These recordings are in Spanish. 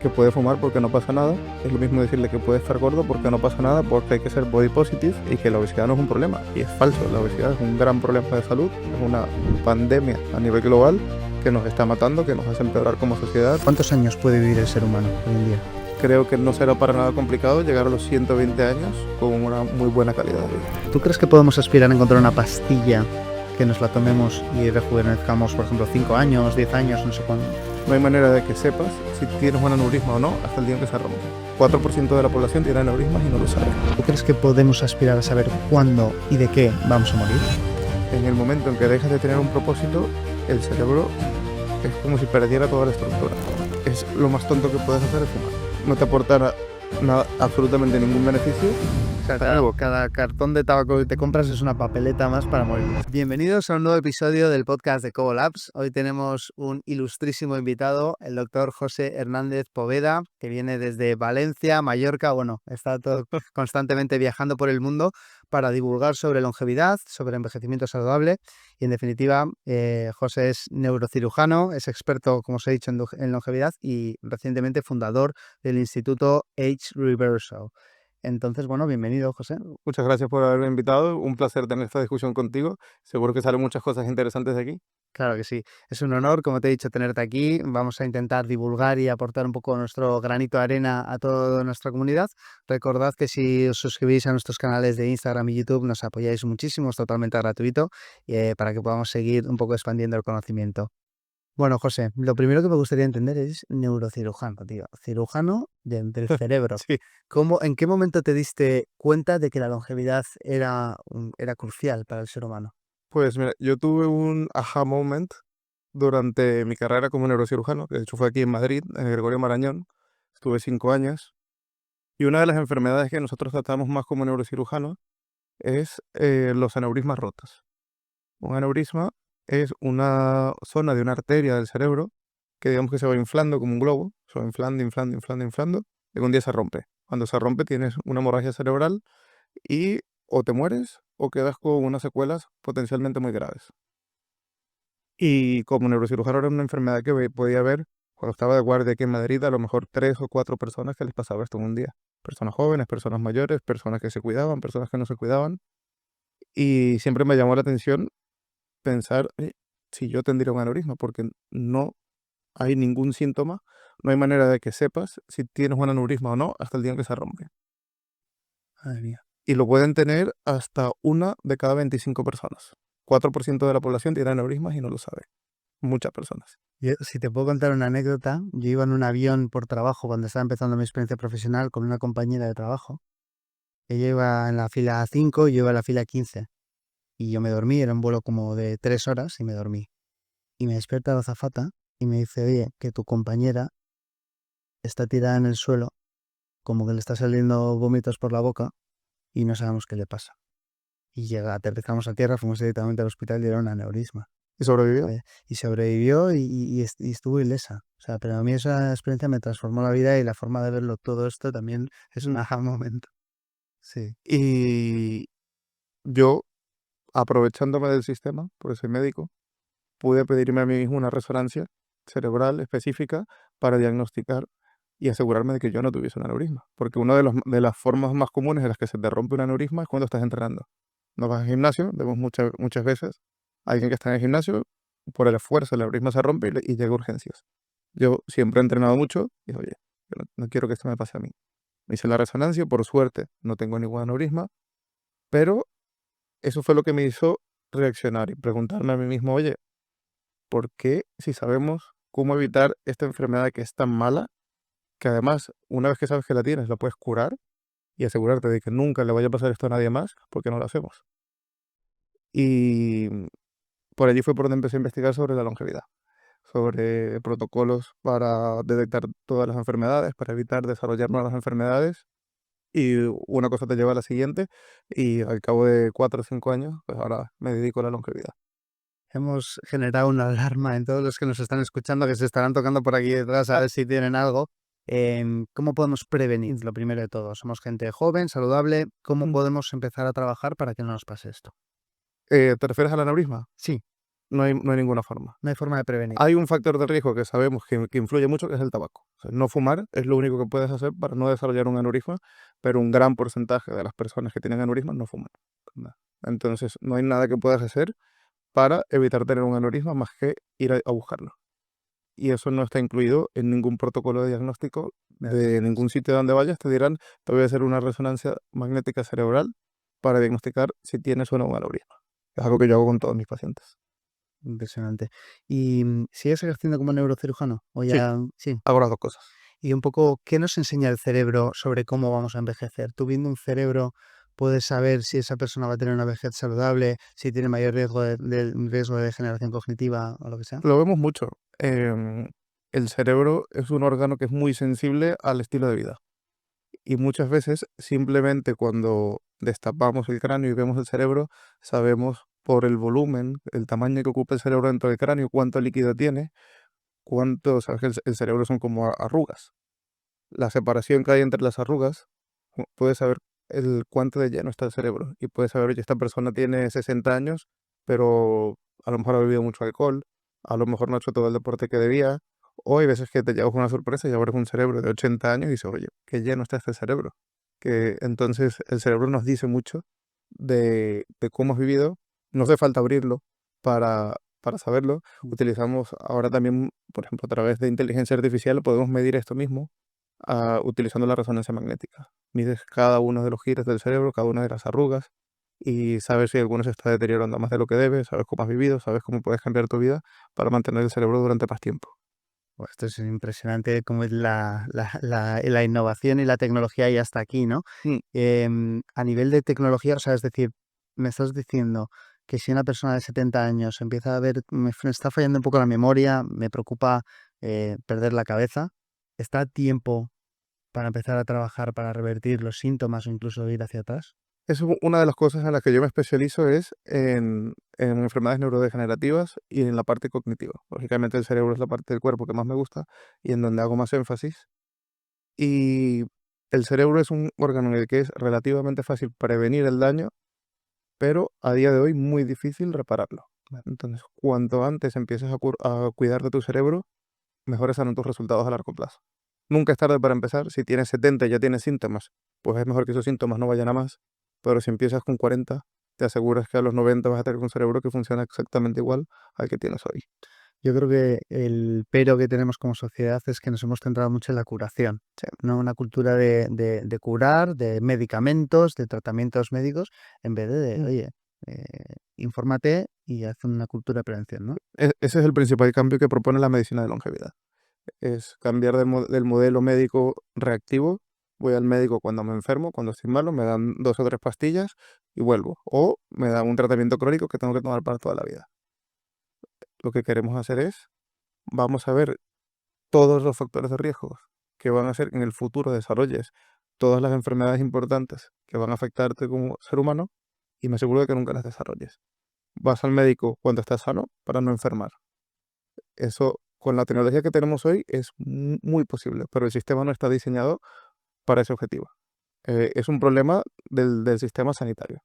que puede fumar porque no pasa nada. Es lo mismo decirle que puede estar gordo porque no pasa nada, porque hay que ser body positive y que la obesidad no es un problema. Y es falso, la obesidad es un gran problema de salud, es una pandemia a nivel global que nos está matando, que nos hace empeorar como sociedad. ¿Cuántos años puede vivir el ser humano hoy en día? Creo que no será para nada complicado llegar a los 120 años con una muy buena calidad de vida. ¿Tú crees que podemos aspirar a encontrar una pastilla que nos la tomemos y rejuvenezcamos, por ejemplo, 5 años, 10 años, no sé cuándo? No hay manera de que sepas si tienes un aneurisma o no hasta el día en que se rompe. 4% de la población tiene aneurismas y no lo sabe. ¿Tú crees que podemos aspirar a saber cuándo y de qué vamos a morir? En el momento en que dejas de tener un propósito, el cerebro es como si perdiera toda la estructura. Es lo más tonto que puedes hacer es fumar. No te aportará nada, absolutamente ningún beneficio. O sea, cada cartón de tabaco que te compras es una papeleta más para morir. Bienvenidos a un nuevo episodio del podcast de Cobo Labs. Hoy tenemos un ilustrísimo invitado, el doctor José Hernández Poveda, que viene desde Valencia, Mallorca. Bueno, está constantemente viajando por el mundo para divulgar sobre longevidad, sobre envejecimiento saludable. Y en definitiva, José es neurocirujano, es experto, como os he dicho, en longevidad y recientemente fundador del Instituto Age Reversal. Entonces, bueno, bienvenido, José. Muchas gracias por haberme invitado. Un placer tener esta discusión contigo. Seguro que salen muchas cosas interesantes de aquí. Claro que sí. Es un honor, como te he dicho, tenerte aquí. Vamos a intentar divulgar y aportar un poco nuestro granito de arena a toda nuestra comunidad. Recordad que si os suscribís a nuestros canales de Instagram y YouTube, nos apoyáis muchísimo, es totalmente gratuito, para que podamos seguir un poco expandiendo el conocimiento. Bueno, José, lo primero que me gustaría entender es neurocirujano, tío. Cirujano del cerebro. Sí, ¿En qué momento te diste cuenta de que la longevidad era crucial para el ser humano? pues mira, yo tuve un aha moment durante mi carrera como neurocirujano, que de hecho fue aquí en Madrid, en el Gregorio Marañón. Estuve 5 años. Y una de las enfermedades que nosotros tratamos más como neurocirujanos es los aneurismas rotos. Un aneurisma es una zona de una arteria del cerebro que digamos que se va inflando como un globo, se va inflando, inflando, inflando, inflando, y un día se rompe. Cuando se rompe tienes una hemorragia cerebral y o te mueres o quedas con unas secuelas potencialmente muy graves. Y como neurocirujano era una enfermedad que podía ver cuando estaba de guardia aquí en Madrid, a lo mejor 3 o 4 personas que les pasaba esto en un día. Personas jóvenes, personas mayores, personas que se cuidaban, personas que no se cuidaban. Y siempre me llamó la atención pensar si yo tendría un aneurisma, porque no hay ningún síntoma, no hay manera de que sepas si tienes un aneurisma o no hasta el día en que se rompe. Madre mía. Y lo pueden tener hasta 1 de cada 25 personas. 4% de la población tiene aneurismas y no lo sabe. Muchas personas. Si te puedo contar una anécdota, yo iba en un avión por trabajo cuando estaba empezando mi experiencia profesional con una compañera de trabajo. Ella iba en la fila 5 y yo iba en la fila 15. Y yo me dormí, era un vuelo como de 3 horas y me dormí. Y me despierta la azafata y me dice, oye, que tu compañera está tirada en el suelo, como que le está saliendo vómitos por la boca y no sabemos qué le pasa. Y aterrizamos a tierra, fuimos directamente al hospital y era un aneurisma. ¿Y sobrevivió? Y sobrevivió y estuvo ilesa. O sea, pero a mí esa experiencia me transformó la vida y la forma de verlo todo esto también es un aha momento. Sí. Y yo, aprovechándome del sistema, porque soy médico, pude pedirme a mí mismo una resonancia cerebral específica para diagnosticar y asegurarme de que yo no tuviese un aneurisma. Porque una de las formas más comunes en las que se te rompe un aneurisma es cuando estás entrenando. No vas al gimnasio, vemos muchas veces a alguien que está en el gimnasio, por el esfuerzo el aneurisma se rompe y llega a urgencias. Yo siempre he entrenado mucho y dije, oye, yo no quiero que esto me pase a mí. Me hice la resonancia, por suerte no tengo ningún aneurisma, pero eso fue lo que me hizo reaccionar y preguntarme a mí mismo, oye, ¿por qué si sabemos cómo evitar esta enfermedad que es tan mala, que además una vez que sabes que la tienes, la puedes curar y asegurarte de que nunca le vaya a pasar esto a nadie más, ¿por qué no lo hacemos? Y por allí fue por donde empecé a investigar sobre la longevidad, sobre protocolos para detectar todas las enfermedades, para evitar desarrollar nuevas enfermedades. Y una cosa te lleva a la siguiente y al cabo de 4 o 5 años, pues ahora me dedico a la longevidad. Hemos generado una alarma en todos los que nos están escuchando, que se estarán tocando por aquí detrás a ver si tienen algo. ¿Cómo podemos prevenir? Lo primero de todo, somos gente joven, saludable. ¿Cómo podemos empezar a trabajar para que no nos pase esto? ¿Te refieres al aneurisma? Sí. no hay ninguna forma. No hay forma de prevenir. Hay un factor de riesgo que sabemos que influye mucho, que es el tabaco. O sea, no fumar es lo único que puedes hacer para no desarrollar un aneurisma, pero un gran porcentaje de las personas que tienen aneurismas no fuman. Nada. Entonces, no hay nada que puedas hacer para evitar tener un aneurisma más que ir a buscarlo. Y eso no está incluido en ningún protocolo de diagnóstico de ningún sitio donde vayas. Te dirán, te voy a hacer una resonancia magnética cerebral para diagnosticar si tienes o no un aneurisma. Es algo que yo hago con todos mis pacientes. Impresionante. ¿Y sigues ejerciendo como neurocirujano? O Sí, ya, sí. hago las dos cosas. Y un poco, ¿qué nos enseña el cerebro sobre cómo vamos a envejecer? Tú viendo un cerebro puedes saber si esa persona va a tener una vejez saludable, si tiene mayor riesgo de degeneración cognitiva o lo que sea. Lo vemos mucho. El cerebro es un órgano que es muy sensible al estilo de vida. Y muchas veces, simplemente cuando destapamos el cráneo y vemos el cerebro, sabemos por el volumen, el tamaño que ocupa el cerebro dentro del cráneo, cuánto líquido tiene, sabes que el cerebro son como arrugas. La separación que hay entre las arrugas, puedes saber el cuánto de lleno está el cerebro. Y puedes saber, oye, esta persona tiene 60 años, pero a lo mejor ha bebido mucho alcohol, a lo mejor no ha hecho todo el deporte que debía. O hay veces que te llevas una sorpresa y abres un cerebro de 80 años y dices, oye, qué lleno está este cerebro. Que entonces el cerebro nos dice mucho de cómo has vivido. No hace falta abrirlo para saberlo. Utilizamos ahora también, por ejemplo, a través de inteligencia artificial, podemos medir esto mismo utilizando la resonancia magnética. Mides cada uno de los giros del cerebro, cada una de las arrugas, y sabes si alguno se está deteriorando más de lo que debe, sabes cómo has vivido, sabes cómo puedes cambiar tu vida para mantener el cerebro durante más tiempo. Buah, esto es impresionante cómo es la innovación y la tecnología ya está aquí, ¿no? Mm, A nivel de tecnología, o sea, es decir, me estás diciendo que si una persona de 70 años empieza a ver, me está fallando un poco la memoria, me preocupa perder la cabeza, ¿está a tiempo para empezar a trabajar para revertir los síntomas o incluso ir hacia atrás? Es una de las cosas en las que yo me especializo es en enfermedades neurodegenerativas y en la parte cognitiva. Lógicamente el cerebro es la parte del cuerpo que más me gusta y en donde hago más énfasis. Y el cerebro es un órgano en el que es relativamente fácil prevenir el daño, pero a día de hoy muy difícil repararlo. Entonces, cuanto antes empieces a cuidar de tu cerebro, mejores serán tus resultados a largo plazo. Nunca es tarde para empezar. Si tienes 70 y ya tienes síntomas, pues es mejor que esos síntomas no vayan a más. Pero si empiezas con 40, te aseguras que a los 90 vas a tener un cerebro que funciona exactamente igual al que tienes hoy. Yo creo que el pero que tenemos como sociedad es que nos hemos centrado mucho en la curación, ¿no? Una cultura de curar, de medicamentos, de tratamientos médicos, en vez de, Mm. oye, infórmate y haz una cultura de prevención, ¿no? Ese es el principal cambio que propone la medicina de longevidad. Es cambiar del modelo médico reactivo. Voy al médico cuando me enfermo, cuando estoy malo, me dan 2 o 3 pastillas y vuelvo. O me dan un tratamiento crónico que tengo que tomar para toda la vida. Lo que queremos hacer es, vamos a ver todos los factores de riesgo que van a hacer que en el futuro desarrolles todas las enfermedades importantes que van a afectarte como ser humano y me aseguro de que nunca las desarrolles. Vas al médico cuando estás sano para no enfermar. Eso, con la tecnología que tenemos hoy, es muy posible, pero el sistema no está diseñado para ese objetivo. Es un problema del sistema sanitario.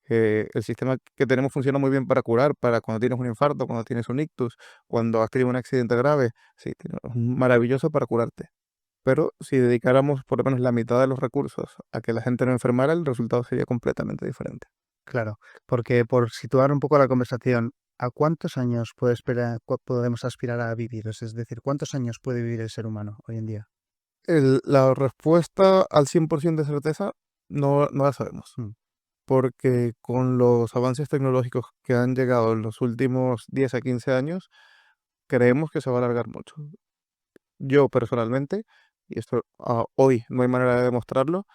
El sistema que tenemos funciona muy bien para curar, para cuando tienes un infarto, cuando tienes un ictus, cuando has tenido un accidente grave. Sí, es maravilloso para curarte. Pero si dedicáramos por lo menos la mitad de los recursos a que la gente no enfermara, el resultado sería completamente diferente. Claro, porque por situar un poco la conversación, ¿a cuántos años podemos aspirar a vivir? Es decir, ¿cuántos años puede vivir el ser humano hoy en día? La respuesta al 100% de certeza no la sabemos, Mm, porque con los avances tecnológicos que han llegado en los últimos 10 a 15 años, creemos que se va a alargar mucho. Yo personalmente, y esto hoy no hay manera de demostrarlo,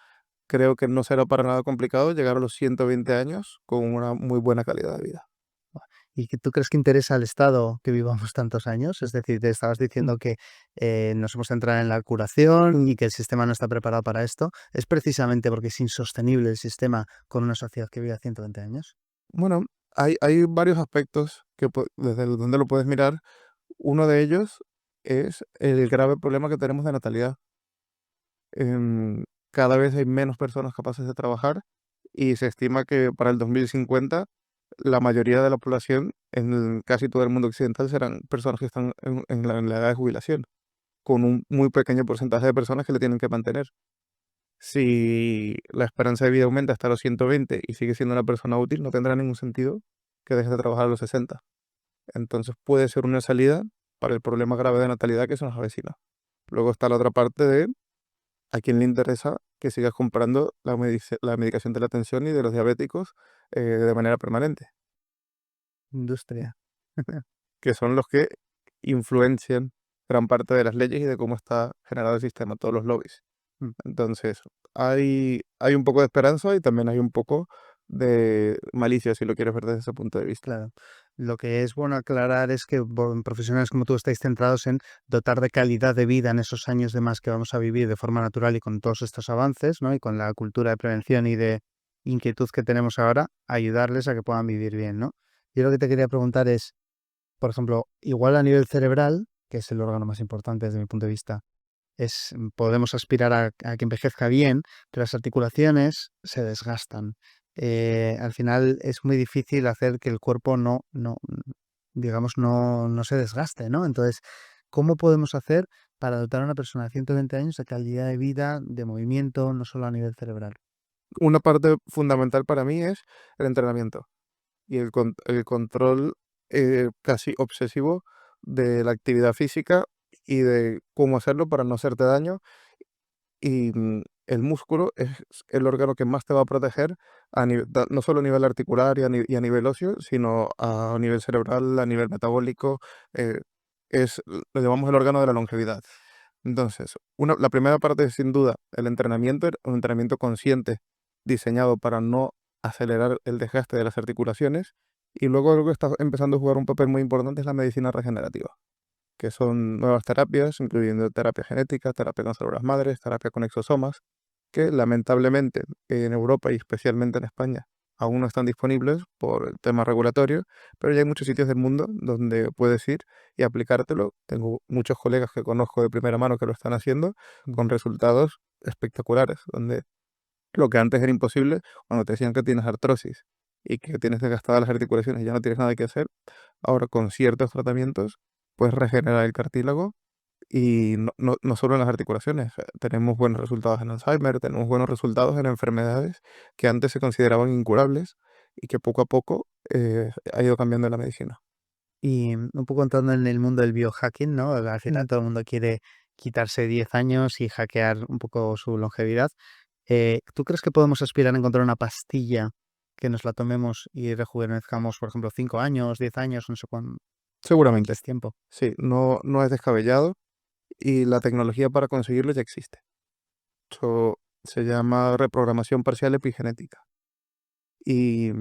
creo que no será para nada complicado llegar a los 120 años con una muy buena calidad de vida. ¿Y que tú crees que interesa al Estado que vivamos tantos años? Es decir, te estabas Mm. diciendo que nos hemos centrado en la curación y que el sistema no está preparado para esto. ¿Es precisamente porque es insostenible el sistema con una sociedad que vive a 120 años? Bueno, hay varios aspectos que desde donde lo puedes mirar. Uno de ellos es el grave problema que tenemos de natalidad. Cada vez hay menos personas capaces de trabajar y se estima que para el 2050 la mayoría de la población en casi todo el mundo occidental serán personas que están en la edad de jubilación, con un muy pequeño porcentaje de personas que le tienen que mantener. Si la esperanza de vida aumenta hasta los 120 y sigue siendo una persona útil, no tendrá ningún sentido que deje de trabajar a los 60. Entonces puede ser una salida para el problema grave de natalidad que se nos avecina. Luego está la otra parte de a quién le interesa que sigas comprando la medicación de la tensión y de los diabéticos de manera permanente, Industria. que son los que influencian gran parte de las leyes y de cómo está generado el sistema, todos los lobbies. Mm, Entonces, hay un poco de esperanza y también hay un poco de malicia, si lo quieres ver desde ese punto de vista. claro. Lo que es bueno aclarar es que profesionales como tú estáis centrados en dotar de calidad de vida en esos años de más que vamos a vivir de forma natural y con todos estos avances, ¿no? Y con la cultura de prevención y de inquietud que tenemos ahora, ayudarles a que puedan vivir bien, ¿no? Yo lo que te quería preguntar es, por ejemplo, igual a nivel cerebral, que es el órgano más importante desde mi punto de vista, podemos aspirar a que envejezca bien, pero las articulaciones se desgastan. Al final es muy difícil hacer que el cuerpo digamos, no se desgaste, ¿no? Entonces, ¿cómo podemos hacer para dotar a una persona de 120 años de calidad de vida, de movimiento, no solo a nivel cerebral? Una parte fundamental para mí es el entrenamiento y el control casi obsesivo de la actividad física y de cómo hacerlo para no hacerte daño. Y el músculo es el órgano que más te va a proteger no solo a nivel articular y a nivel óseo, sino a nivel cerebral, a nivel metabólico. eh, lo llamamos el órgano de la longevidad. Entonces, la primera parte es sin duda el entrenamiento, un entrenamiento consciente diseñado para no acelerar el desgaste de las articulaciones. Y luego algo que está empezando a jugar un papel muy importante es la medicina regenerativa, que son nuevas terapias, incluyendo terapia genética, terapia con células madres, terapia con exosomas, que lamentablemente en Europa y especialmente en España aún no están disponibles por el tema regulatorio, pero ya hay muchos sitios del mundo donde puedes ir y aplicártelo. Tengo muchos colegas que conozco de primera mano que lo están haciendo Mm. con resultados espectaculares, donde lo que antes era imposible, cuando te decían que tienes artrosis y que tienes desgastadas las articulaciones y ya no tienes nada que hacer, ahora con ciertos tratamientos puedes regenerar el cartílago y no solo en las articulaciones. Tenemos buenos resultados en Alzheimer, tenemos buenos resultados en enfermedades que antes se consideraban incurables y que poco a poco ha ido cambiando la medicina. Y un poco entrando en el mundo del biohacking, ¿no? Al final todo el mundo quiere quitarse 10 años y hackear un poco su longevidad. ¿Tú crees que podemos aspirar a encontrar una pastilla que nos la tomemos y rejuvenezcamos, por ejemplo, 5 años, 10 años, no sé cuánto Seguramente, es tiempo? sí, no es descabellado y la tecnología para conseguirlo ya existe. Eso se llama reprogramación parcial epigenética y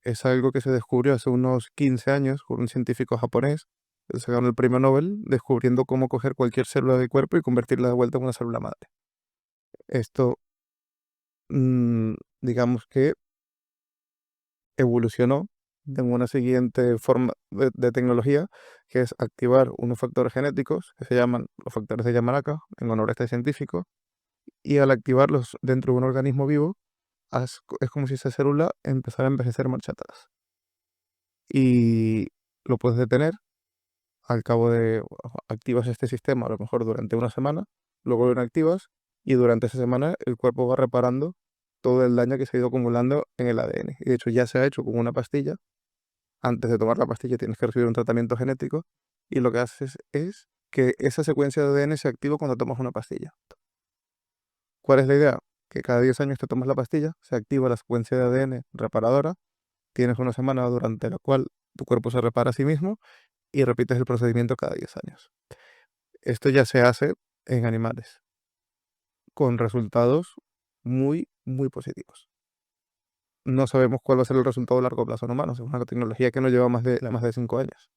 es algo que se descubrió hace unos 15 años por un científico japonés. Él se ganó el premio Nobel descubriendo cómo coger cualquier célula del cuerpo y convertirla de vuelta en una célula madre. Esto, digamos que evolucionó en una siguiente forma de tecnología, que es activar unos factores genéticos que se llaman los factores de Yamanaka, en honor a este científico, y al activarlos dentro de un organismo vivo, es como si esa célula empezara a envejecer marcha atrás. Y lo puedes detener al cabo de, activas este sistema a lo mejor durante una semana, luego lo inactivas y durante esa semana el cuerpo va reparando todo el daño que se ha ido acumulando en el ADN. Y de hecho ya se ha hecho con una pastilla. Antes de tomar la pastilla tienes que recibir un tratamiento genético y lo que haces es que esa secuencia de ADN se activa cuando tomas una pastilla. ¿Cuál es la idea? Que cada 10 años te tomas la pastilla, se activa la secuencia de ADN reparadora, tienes una semana durante la cual tu cuerpo se repara a sí mismo y repites el procedimiento cada 10 años. Esto ya se hace en animales, con resultados muy, muy positivos. No sabemos cuál va a ser el resultado a largo plazo en humanos, es una tecnología que no lleva Claro. más de 5 años.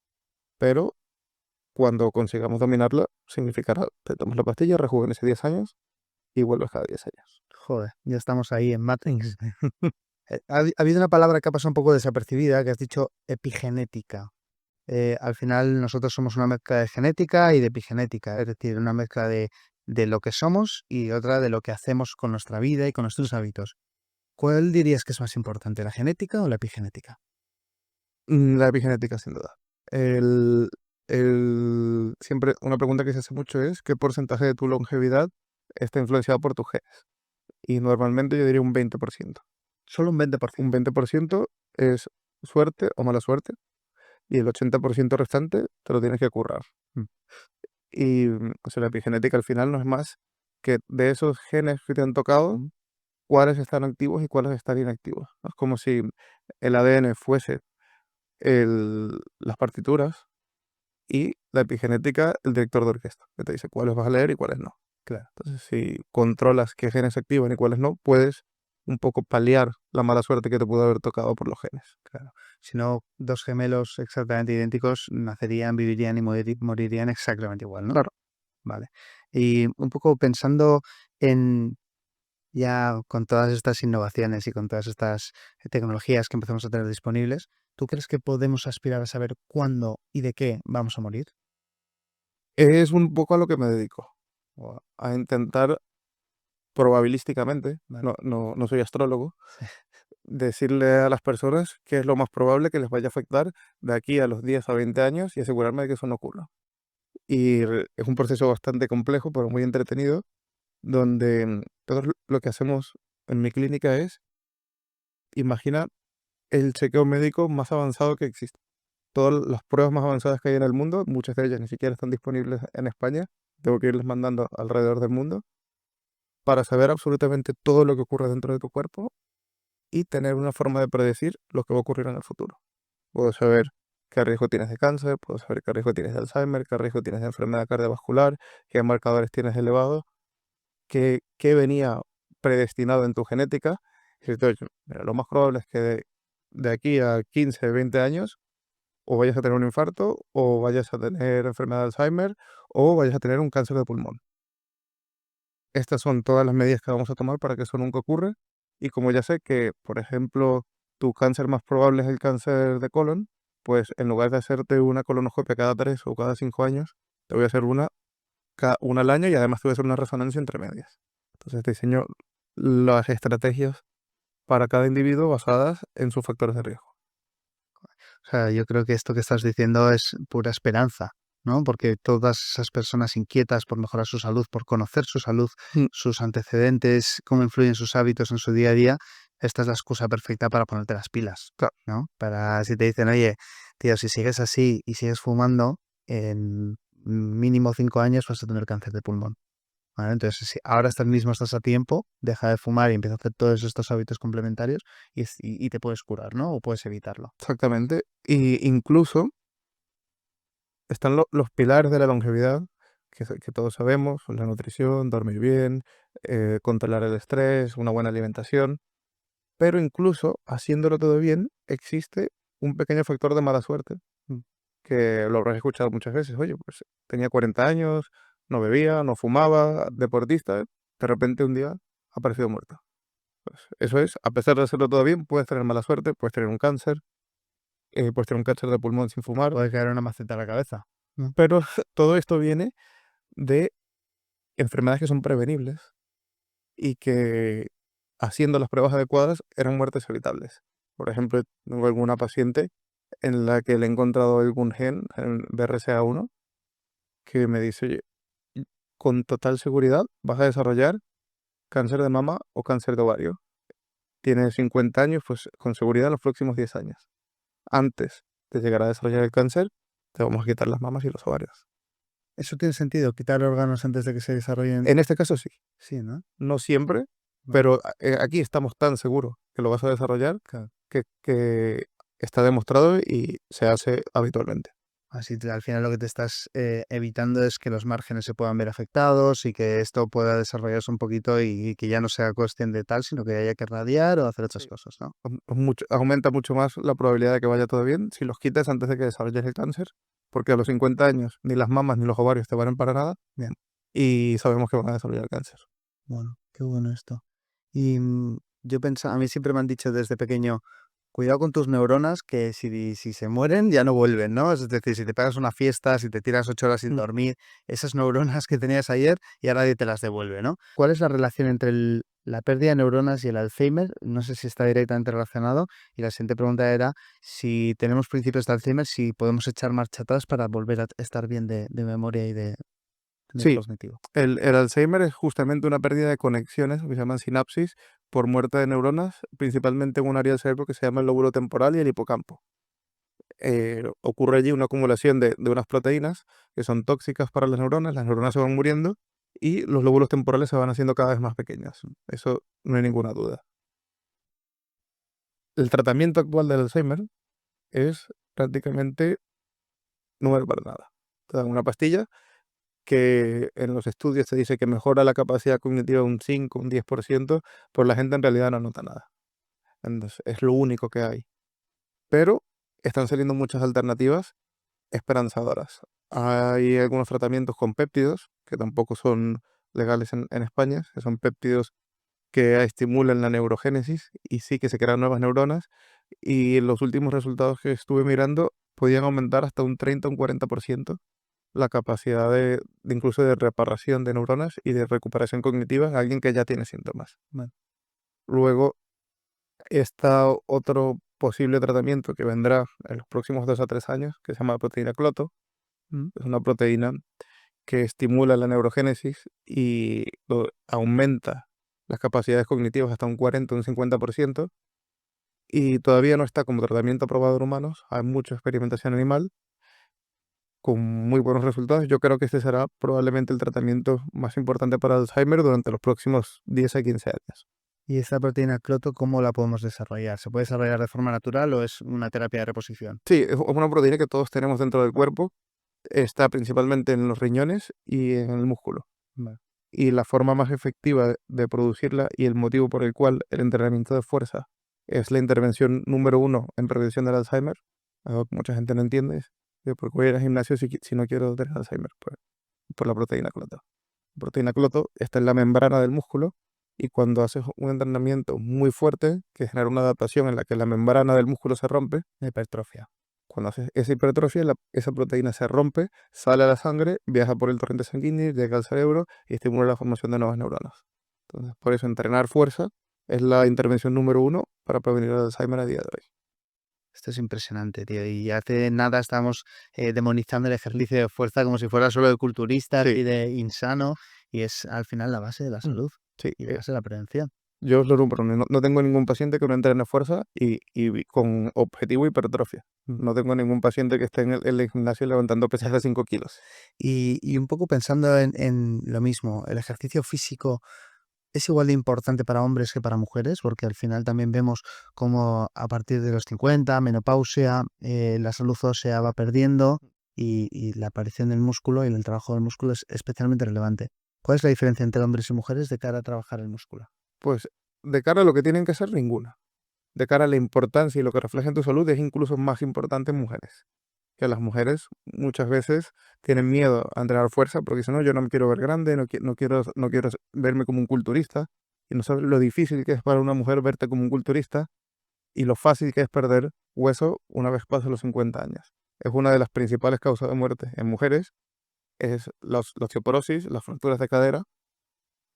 Pero cuando consigamos dominarla, significará, te tomas la pastilla, rejuvenece 10 años y vuelves cada 10 años. Joder, ya estamos ahí en Matrix. Ha habido una palabra que ha pasado un poco desapercibida, que has dicho epigenética. Al final nosotros somos una mezcla de genética y de epigenética, es decir, una mezcla de lo que somos y otra de lo que hacemos con nuestra vida y con nuestros hábitos. ¿Cuál dirías que es más importante, la genética o la epigenética? La epigenética, sin duda. Siempre una pregunta que se hace mucho es ¿qué porcentaje de tu longevidad está influenciado por tus genes? Y normalmente yo diría un 20%. Solo un 20%. Un 20% es suerte o mala suerte y el 80% restante te lo tienes que currar. Mm. Y o sea, la epigenética al final no es más que de esos genes que te han tocado, cuáles están activos y cuáles están inactivos. Es como si el ADN fuese las partituras y la epigenética el director de orquesta, que te dice cuáles vas a leer y cuáles no. Claro, Entonces, si controlas qué genes se activan y cuáles no, puedes un poco paliar la mala suerte que te pudo haber tocado por los genes. claro. Si no, dos gemelos exactamente idénticos nacerían, vivirían y morirían exactamente igual, ¿no? Claro. Vale. Y un poco pensando en ya con todas estas innovaciones y con todas estas tecnologías que empezamos a tener disponibles, ¿tú crees que podemos aspirar a saber cuándo y de qué vamos a morir? Es un poco a lo que me dedico, a intentar probabilísticamente, Vale. no soy astrólogo, decirle a las personas qué es lo más probable que les vaya a afectar de aquí a los 10 a 20 años y asegurarme de que eso no ocurra. Y es un proceso bastante complejo, pero muy entretenido, donde todo lo que hacemos en mi clínica es, imagina el chequeo médico más avanzado que existe. Todas las pruebas más avanzadas que hay en el mundo, muchas de ellas ni siquiera están disponibles en España, tengo que irles mandando alrededor del mundo para saber absolutamente todo lo que ocurre dentro de tu cuerpo y tener una forma de predecir lo que va a ocurrir en el futuro. Puedo saber qué riesgo tienes de cáncer, puedo saber qué riesgo tienes de Alzheimer, qué riesgo tienes de enfermedad cardiovascular, qué marcadores tienes elevados, qué venía predestinado en tu genética. Y decirte, "Oye, mira, lo más probable es que de aquí a 15, 20 años o vayas a tener un infarto, o vayas a tener enfermedad de Alzheimer, o vayas a tener un cáncer de pulmón. Estas son todas las medidas que vamos a tomar para que eso nunca ocurra. Y como ya sé que, por ejemplo, tu cáncer más probable es el cáncer de colon, pues en lugar de hacerte una colonoscopia cada 3 o cada 5 años, te voy a hacer una al año y además te voy a hacer una resonancia entre medias. Entonces te diseño las estrategias para cada individuo basadas en sus factores de riesgo. O sea, yo creo que esto que estás diciendo es pura esperanza, ¿no? Porque todas esas personas inquietas por mejorar su salud, por conocer su salud, Mm, sus antecedentes, cómo influyen sus hábitos en su día a día, esta es la excusa perfecta para ponerte las pilas, claro, ¿no? Para si te dicen, oye, tío, si sigues así y sigues fumando, en mínimo 5 años vas a tener cáncer de pulmón. ¿Vale? Entonces, si ahora estás a tiempo, deja de fumar y empieza a hacer todos estos hábitos complementarios y te puedes curar, ¿no? O puedes evitarlo. exactamente. Y incluso están los pilares de la longevidad, que todos sabemos, la nutrición, dormir bien, controlar el estrés, una buena alimentación, pero incluso haciéndolo todo bien, existe un pequeño factor de mala suerte, Mm. que lo habrás escuchado muchas veces. Oye, pues tenía 40 años, no bebía, no fumaba, deportista, de repente un día ha aparecido muerto. Pues eso es, a pesar de hacerlo todo bien, puedes tener mala suerte, puedes tener un cáncer de pulmón sin Te fumar, puede caer una maceta a la cabeza. Mm. pero todo esto viene de enfermedades que son prevenibles y que haciendo las pruebas adecuadas eran muertes evitables. Por ejemplo, tengo alguna paciente en la que le he encontrado algún gen, el BRCA1, que me dice, oye, con total seguridad vas a desarrollar cáncer de mama o cáncer de ovario. Tienes 50 años, pues con seguridad en los próximos 10 años. Antes de llegar a desarrollar el cáncer, te vamos a quitar las mamas y los ovarios. ¿Eso tiene sentido? ¿Quitar órganos antes de que se desarrollen? En este caso sí, Sí, ¿no? no siempre, Vale, pero aquí estamos tan seguros que lo vas a desarrollar claro. que está demostrado y se hace habitualmente. Así al final lo que te estás evitando es que los márgenes se puedan ver afectados y que esto pueda desarrollarse un poquito y que ya no sea cuestión de tal, sino que haya que radiar o hacer otras Sí. cosas, ¿no? Aumenta mucho más la probabilidad de que vaya todo bien si los quitas antes de que desarrolles el cáncer, porque a los 50 años ni las mamas ni los ovarios te valen para nada Bien, y sabemos que van a desarrollar cáncer. bueno, qué bueno esto. Y yo pensaba, a mí siempre me han dicho desde pequeño, Cuidado con tus neuronas que si se mueren ya no vuelven, ¿no? Es decir, si te pegas una fiesta, si te tiras 8 horas sin Mm. dormir, esas neuronas que tenías ayer ya nadie te las devuelve, ¿no? ¿Cuál es la relación entre la pérdida de neuronas y el Alzheimer? No sé si está directamente relacionado. Y la siguiente pregunta era si tenemos principios de Alzheimer, si podemos echar marcha atrás para volver a estar bien de memoria y de nivel Sí, cognitivo. el Alzheimer es justamente una pérdida de conexiones, que se llaman sinapsis, por muerte de neuronas, principalmente en un área del cerebro que se llama el lóbulo temporal y el hipocampo. Ocurre allí una acumulación de unas proteínas que son tóxicas para las neuronas se van muriendo y los lóbulos temporales se van haciendo cada vez más pequeños. Eso no hay ninguna duda. El tratamiento actual del Alzheimer es prácticamente no ver para nada. Te dan una pastilla que en los estudios se dice que mejora la capacidad cognitiva un 5, un 10%, pero la gente en realidad no nota nada. Entonces, es lo único que hay. Pero están saliendo muchas alternativas esperanzadoras. Hay algunos tratamientos con péptidos, que tampoco son legales en España, que son péptidos que estimulan la neurogénesis y sí que se crean nuevas neuronas. Y los últimos resultados que estuve mirando podían aumentar hasta un 30 o un 40% la capacidad de incluso de reparación de neuronas y de recuperación cognitiva en alguien que ya tiene síntomas. Vale. Luego está otro posible tratamiento que vendrá en los próximos 2 a 3 años, que se llama proteína cloto. Es una proteína que estimula la neurogénesis y aumenta las capacidades cognitivas hasta un 40 o un 50%, y todavía no está como tratamiento aprobado en humanos. Hay mucha experimentación animal con muy buenos resultados. Yo creo que este será probablemente el tratamiento más importante para Alzheimer durante los próximos 10 a 15 años. ¿Y esta proteína cloto cómo la podemos desarrollar? ¿Se puede desarrollar de forma natural o es una terapia de reposición? Sí, es una proteína que todos tenemos dentro del cuerpo. Está principalmente en los riñones y en el músculo. Vale. Y la forma más efectiva de producirla y el motivo por el cual el entrenamiento de fuerza es la intervención número uno en prevención del Alzheimer, algo que mucha gente no entiende, es que porque voy a ir al gimnasio si no quiero tener Alzheimer, pues por la proteína cloto. La proteína cloto está en la membrana del músculo y cuando haces un entrenamiento muy fuerte que genera una adaptación en la que la membrana del músculo se rompe, Hipertrofia. cuando haces esa hipertrofia, esa proteína se rompe, sale a la sangre, viaja por el torrente sanguíneo, llega al cerebro y estimula la formación de nuevas neuronas. Entonces, por eso entrenar fuerza es la intervención número uno para prevenir el Alzheimer a día de hoy. Esto es impresionante, tío. Y hace nada estamos demonizando el ejercicio de fuerza como si fuera solo de culturistas Sí, y de insano. Y es al final la base de la mm, salud sí. y la base de la prevención. Yo os lo número uno, no tengo ningún paciente que no entrene fuerza y con objetivo hipertrofia. Mm. No tengo ningún paciente que esté en el gimnasio levantando pesas de 5 kilos. Y un poco pensando en lo mismo, el ejercicio físico es igual de importante para hombres que para mujeres, porque al final también vemos cómo a partir de los 50, menopausia, la salud ósea va perdiendo y la aparición del músculo y el trabajo del músculo es especialmente relevante. ¿Cuál es la diferencia entre hombres y mujeres de cara a trabajar el músculo? Pues de cara a lo que tienen que hacer, ninguna. De cara a la importancia y lo que refleja en tu salud, es incluso más importante en mujeres. Que las mujeres muchas veces tienen miedo a entrenar fuerza porque dicen, no, yo no me quiero ver grande, no quiero verme como un culturista. Y no sabes lo difícil que es para una mujer verte como un culturista y lo fácil que es perder hueso una vez pasan los 50 años. Es una de las principales causas de muerte en mujeres, es la osteoporosis, las fracturas de cadera.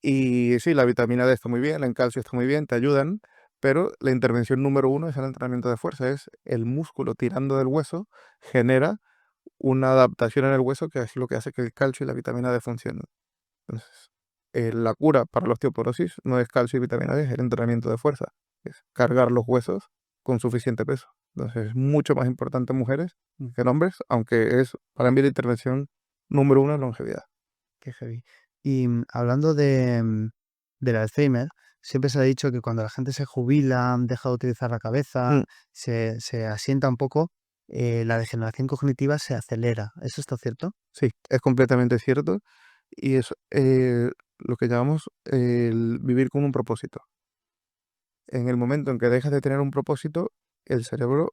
Y sí, la vitamina D está muy bien, el calcio está muy bien, te ayudan, pero la intervención número uno es el entrenamiento de fuerza, es el músculo tirando del hueso, genera una adaptación en el hueso que es lo que hace que el calcio y la vitamina D funcionen. Entonces, la cura para la osteoporosis no es calcio y vitamina D, es el entrenamiento de fuerza, es cargar los huesos con suficiente peso. Entonces, es mucho más importante en mujeres que en hombres, aunque es para mí la intervención número uno en longevidad. Qué heavy. Y hablando del Alzheimer, siempre se ha dicho que cuando la gente se jubila, deja de utilizar la cabeza, Mm, se asienta un poco, la degeneración cognitiva se acelera. ¿Eso está cierto? sí, es completamente cierto. Y es lo que llamamos el vivir con un propósito. En el momento en que dejas de tener un propósito, el cerebro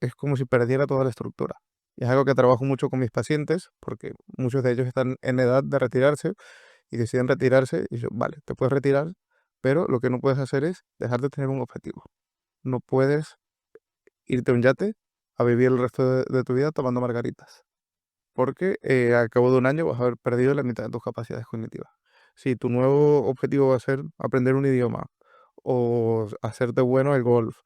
es como si perdiera toda la estructura. Y es algo que trabajo mucho con mis pacientes, porque muchos de ellos están en edad de retirarse y deciden retirarse. Y yo, vale, te puedes retirar, pero lo que no puedes hacer es dejar de tener un objetivo. No puedes irte a un yate a vivir el resto de tu vida tomando margaritas. Porque al cabo de un año vas a haber perdido la mitad de tus capacidades cognitivas. Si tu nuevo objetivo va a ser aprender un idioma, o hacerte bueno al golf,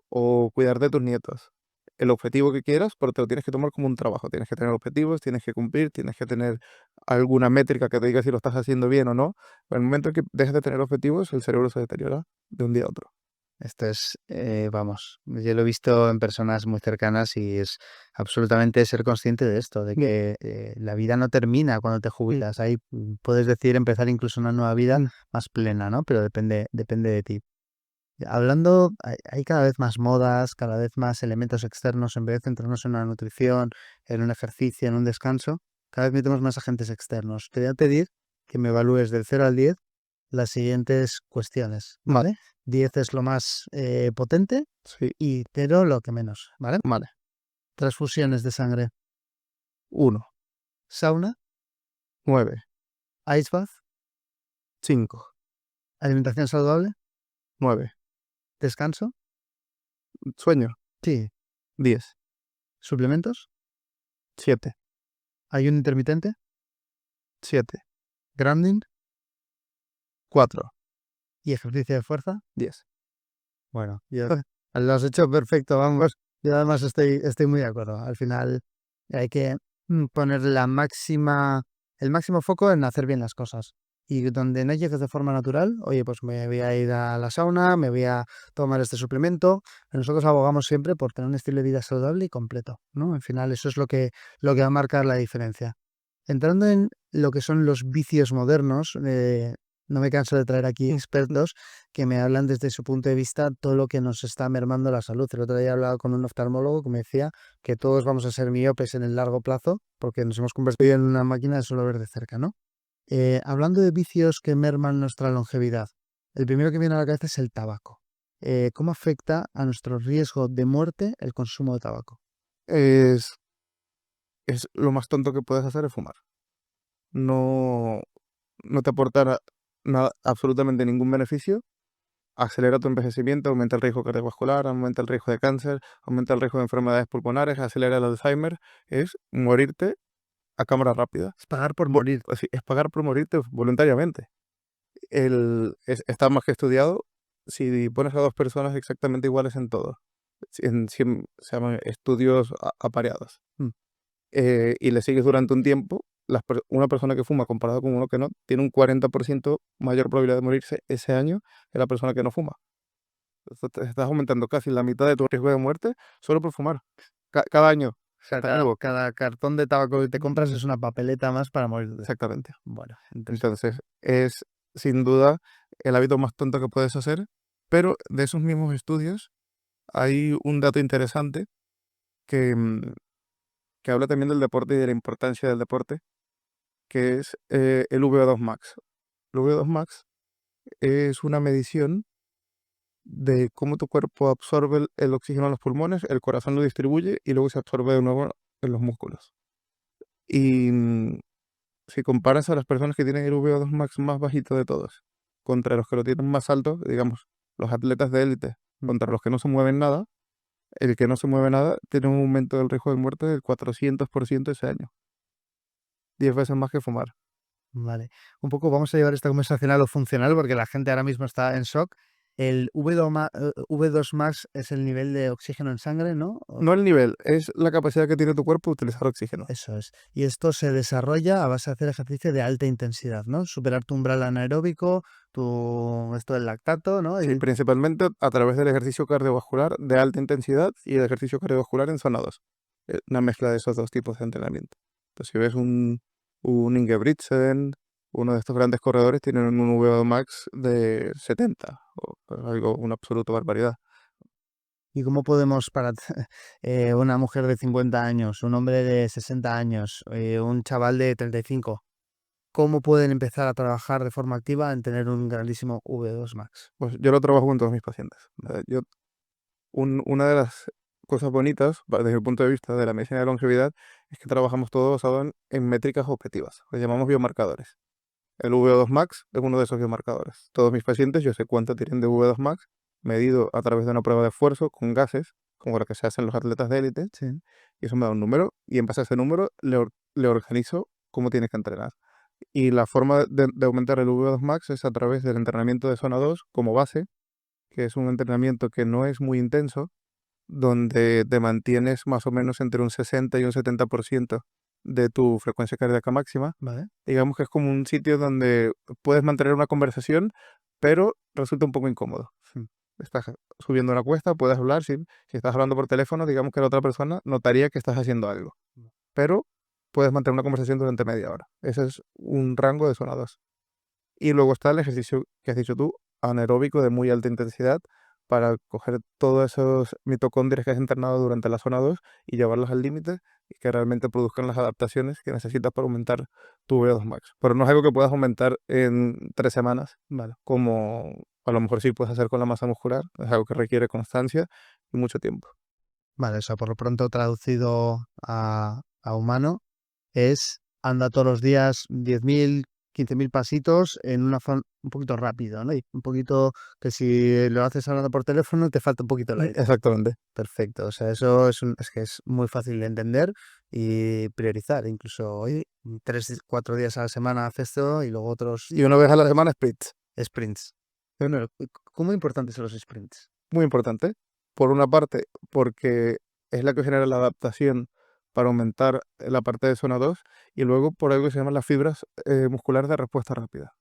o cuidar de tus nietos, el objetivo que quieras, pero te lo tienes que tomar como un trabajo. Tienes que tener objetivos, tienes que cumplir, tienes que tener alguna métrica que te diga si lo estás haciendo bien o no. En el momento en que dejes de tener objetivos, el cerebro se deteriora de un día a otro. Esto es, vamos, yo lo he visto en personas muy cercanas y es absolutamente ser consciente de esto, de que la vida no termina cuando te jubilas. Ahí puedes decidir empezar incluso una nueva vida más plena, ¿no? Pero depende de ti. Hablando, hay cada vez más modas, cada vez más elementos externos, en vez de centrarnos en una nutrición, en un ejercicio, en un descanso, cada vez metemos más agentes externos. Te voy a pedir que me evalúes del 0 al 10 las siguientes cuestiones, ¿vale? 10 es lo más potente Sí, y 0 lo que menos, ¿vale? vale. Transfusiones de sangre, 1, sauna, 9, ice bath, 5, alimentación saludable, 9. descanso, Sueño, sí, 10, suplementos, 7, ayuno intermitente, 7, grounding 4, y ejercicio de fuerza. 10. Bueno, lo has hecho perfecto, vamos. Yo además estoy muy de acuerdo. Al final hay que poner el máximo foco en hacer bien las cosas. Y donde no llegues de forma natural, oye, pues me voy a ir a la sauna, me voy a tomar este suplemento. Nosotros abogamos siempre por tener un estilo de vida saludable y completo, ¿no? Al final eso es lo que va a marcar la diferencia. Entrando en lo que son los vicios modernos, no me canso de traer aquí expertos que me hablan desde su punto de vista todo lo que nos está mermando la salud. El otro día he hablado con un oftalmólogo que me decía que todos vamos a ser miopes en el largo plazo porque nos hemos convertido en una máquina de solo ver de cerca, ¿no? Hablando de vicios que merman nuestra longevidad, el primero que viene a la cabeza es el tabaco. ¿Cómo afecta a nuestro riesgo de muerte el consumo de tabaco? Es, es lo más tonto que puedes hacer es fumar. No, no te aportará nada, absolutamente ningún beneficio. Acelera tu envejecimiento, aumenta el riesgo cardiovascular, aumenta el riesgo de cáncer, aumenta el riesgo de enfermedades pulmonares, acelera el Alzheimer. Es morirte a cámara rápida. Es pagar por morir. Es pagar por morirte voluntariamente. Está más que estudiado. Si pones a dos personas exactamente iguales en todo, se llaman estudios apareados, y le sigues durante un tiempo, una persona que fuma comparado con uno que no, tiene un 40% mayor probabilidad de morirse ese año que la persona que no fuma. Estás aumentando casi la mitad de tu riesgo de muerte solo por fumar. Cada año. O sea, cada cartón de tabaco que te compras es una papeleta más para morir. Exactamente. Bueno, Entonces, es sin duda el hábito más tonto que puedes hacer, pero de esos mismos estudios hay un dato interesante que, que habla también del deporte y de la importancia del deporte, que es el VO2 max. El VO2 max es una medición de cómo tu cuerpo absorbe el oxígeno en los pulmones, el corazón lo distribuye y luego se absorbe de nuevo en los músculos. Y si comparas a las personas que tienen el VO2 max más bajito de todos contra los que lo tienen más alto, digamos, los atletas de élite, contra los que no se mueven nada, el que no se mueve nada tiene un aumento del riesgo de muerte del 400% ese año. 10 veces más que fumar. vale. Un poco vamos a llevar esta conversación a lo funcional porque la gente ahora mismo está en shock. El V2 max es el nivel de oxígeno en sangre, ¿no? No el nivel, es la capacidad que tiene tu cuerpo de utilizar oxígeno. Eso es. Y esto se desarrolla a base de hacer ejercicio de alta intensidad, ¿no? Superar tu umbral anaeróbico, esto del lactato, ¿no? Sí, principalmente a través del ejercicio cardiovascular de alta intensidad y el ejercicio cardiovascular en zona 2. Una mezcla de esos dos tipos de entrenamiento. Entonces, si ves un Ingebrigtsen, uno de estos grandes corredores, tienen un VO2 max de 70, una absoluta barbaridad. ¿Y cómo podemos para una mujer de 50 años, un hombre de 60 años, un chaval de 35, cómo pueden empezar a trabajar de forma activa en tener un grandísimo V2 max? Pues yo lo trabajo con todos mis pacientes. Una de las cosas bonitas, desde el punto de vista de la medicina de longevidad, es que trabajamos todo basado en métricas objetivas, lo llamamos biomarcadores. El VO2 max es uno de esos biomarcadores. Todos mis pacientes, yo sé cuánto tienen de VO2 max, medido a través de una prueba de esfuerzo con gases, como lo que se hacen los atletas de élite, Sí. y eso me da un número, y en base a ese número le organizo cómo tienes que entrenar. Y la forma de aumentar el V2 Max es a través del entrenamiento de zona 2 como base, que es un entrenamiento que no es muy intenso, donde te mantienes más o menos entre un 60 y un 70% de tu frecuencia cardíaca máxima. Vale. Digamos que es como un sitio donde puedes mantener una conversación, pero resulta un poco incómodo. Mm. Estás subiendo una cuesta, puedes hablar, si estás hablando por teléfono, digamos que la otra persona notaría que estás haciendo algo, pero puedes mantener una conversación durante media hora. Ese es un rango de zona 2. Y luego está el ejercicio que has dicho tú, anaeróbico de muy alta intensidad, para coger todos esos mitocondrias que has entrenado durante la zona 2 y llevarlos al límite y que realmente produzcan las adaptaciones que necesitas para aumentar tu VO2 max. Pero no es algo que puedas aumentar en 3 semanas, Vale. como a lo mejor sí puedes hacer con la masa muscular. Es algo que requiere constancia y mucho tiempo. Vale, o sea, por lo pronto traducido a humano es anda todos los días 10.000, 15.000 pasitos en una forma un poquito rápido, ¿no? Y un poquito que si lo haces hablando por teléfono te falta un poquito el aire. Exactamente. Perfecto, o sea, eso es que es muy fácil de entender y priorizar. Incluso hoy, 3, 4 días a la semana haces esto y luego otros Y una vez a la semana sprints. sprints. Bueno, ¿cómo importantes son los sprints? Muy importante. Por una parte, porque es la que genera la adaptación para aumentar la parte de zona 2 y luego por algo que se llaman las fibras musculares de respuesta rápida.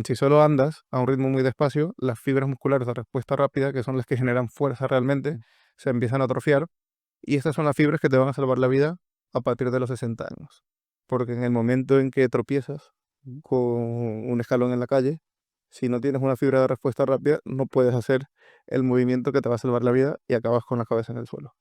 Si solo andas a un ritmo muy despacio, las fibras musculares de respuesta rápida, que son las que generan fuerza realmente, Mm. se empiezan a atrofiar y estas son las fibras que te van a salvar la vida a partir de los 60 años. Porque en el momento en que tropiezas Mm. con un escalón en la calle, si no tienes una fibra de respuesta rápida, no puedes hacer el movimiento que te va a salvar la vida y acabas con la cabeza en el suelo.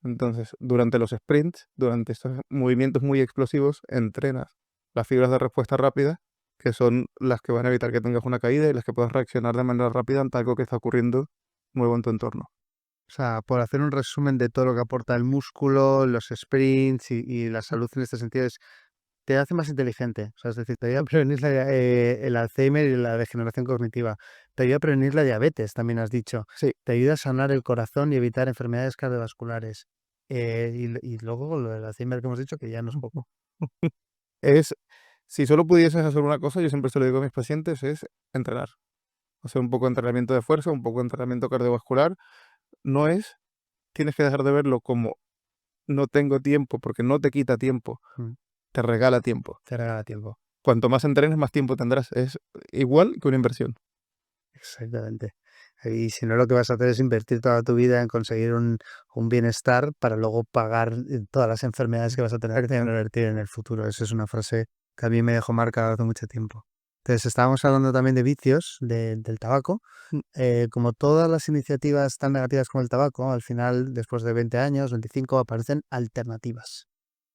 Entonces, durante los sprints, durante estos movimientos muy explosivos, entrenas las fibras de respuesta rápida, que son las que van a evitar que tengas una caída y las que puedas reaccionar de manera rápida ante algo que está ocurriendo nuevo en tu entorno. O sea, por hacer un resumen de todo lo que aporta el músculo, los sprints y la salud en este sentido es, te hace más inteligente. O sea, es decir, te ayuda a prevenir el Alzheimer y la degeneración cognitiva. Te ayuda a prevenir la diabetes, también has dicho. Sí, Te ayuda a sanar el corazón y evitar enfermedades cardiovasculares. Y luego lo del Alzheimer que hemos dicho, que ya no es poco. es, si solo pudieses hacer una cosa, yo siempre se lo digo a mis pacientes, es entrenar. O sea, un poco de entrenamiento de fuerza, un poco de entrenamiento cardiovascular. No es, tienes que dejar de verlo como no tengo tiempo, porque no te quita tiempo, Mm. te regala tiempo. Te regala tiempo. Cuanto más entrenes, más tiempo tendrás. Es igual que una inversión. Exactamente. Y si no, lo que vas a hacer es invertir toda tu vida en conseguir un bienestar para luego pagar todas las enfermedades que vas a tener que revertir en el futuro. Esa es una frase que a mí me dejó marcada hace mucho tiempo. Entonces, estábamos hablando también de vicios del tabaco. Mm. Como todas las iniciativas tan negativas como el tabaco, al final, después de 20 años, 25, aparecen alternativas.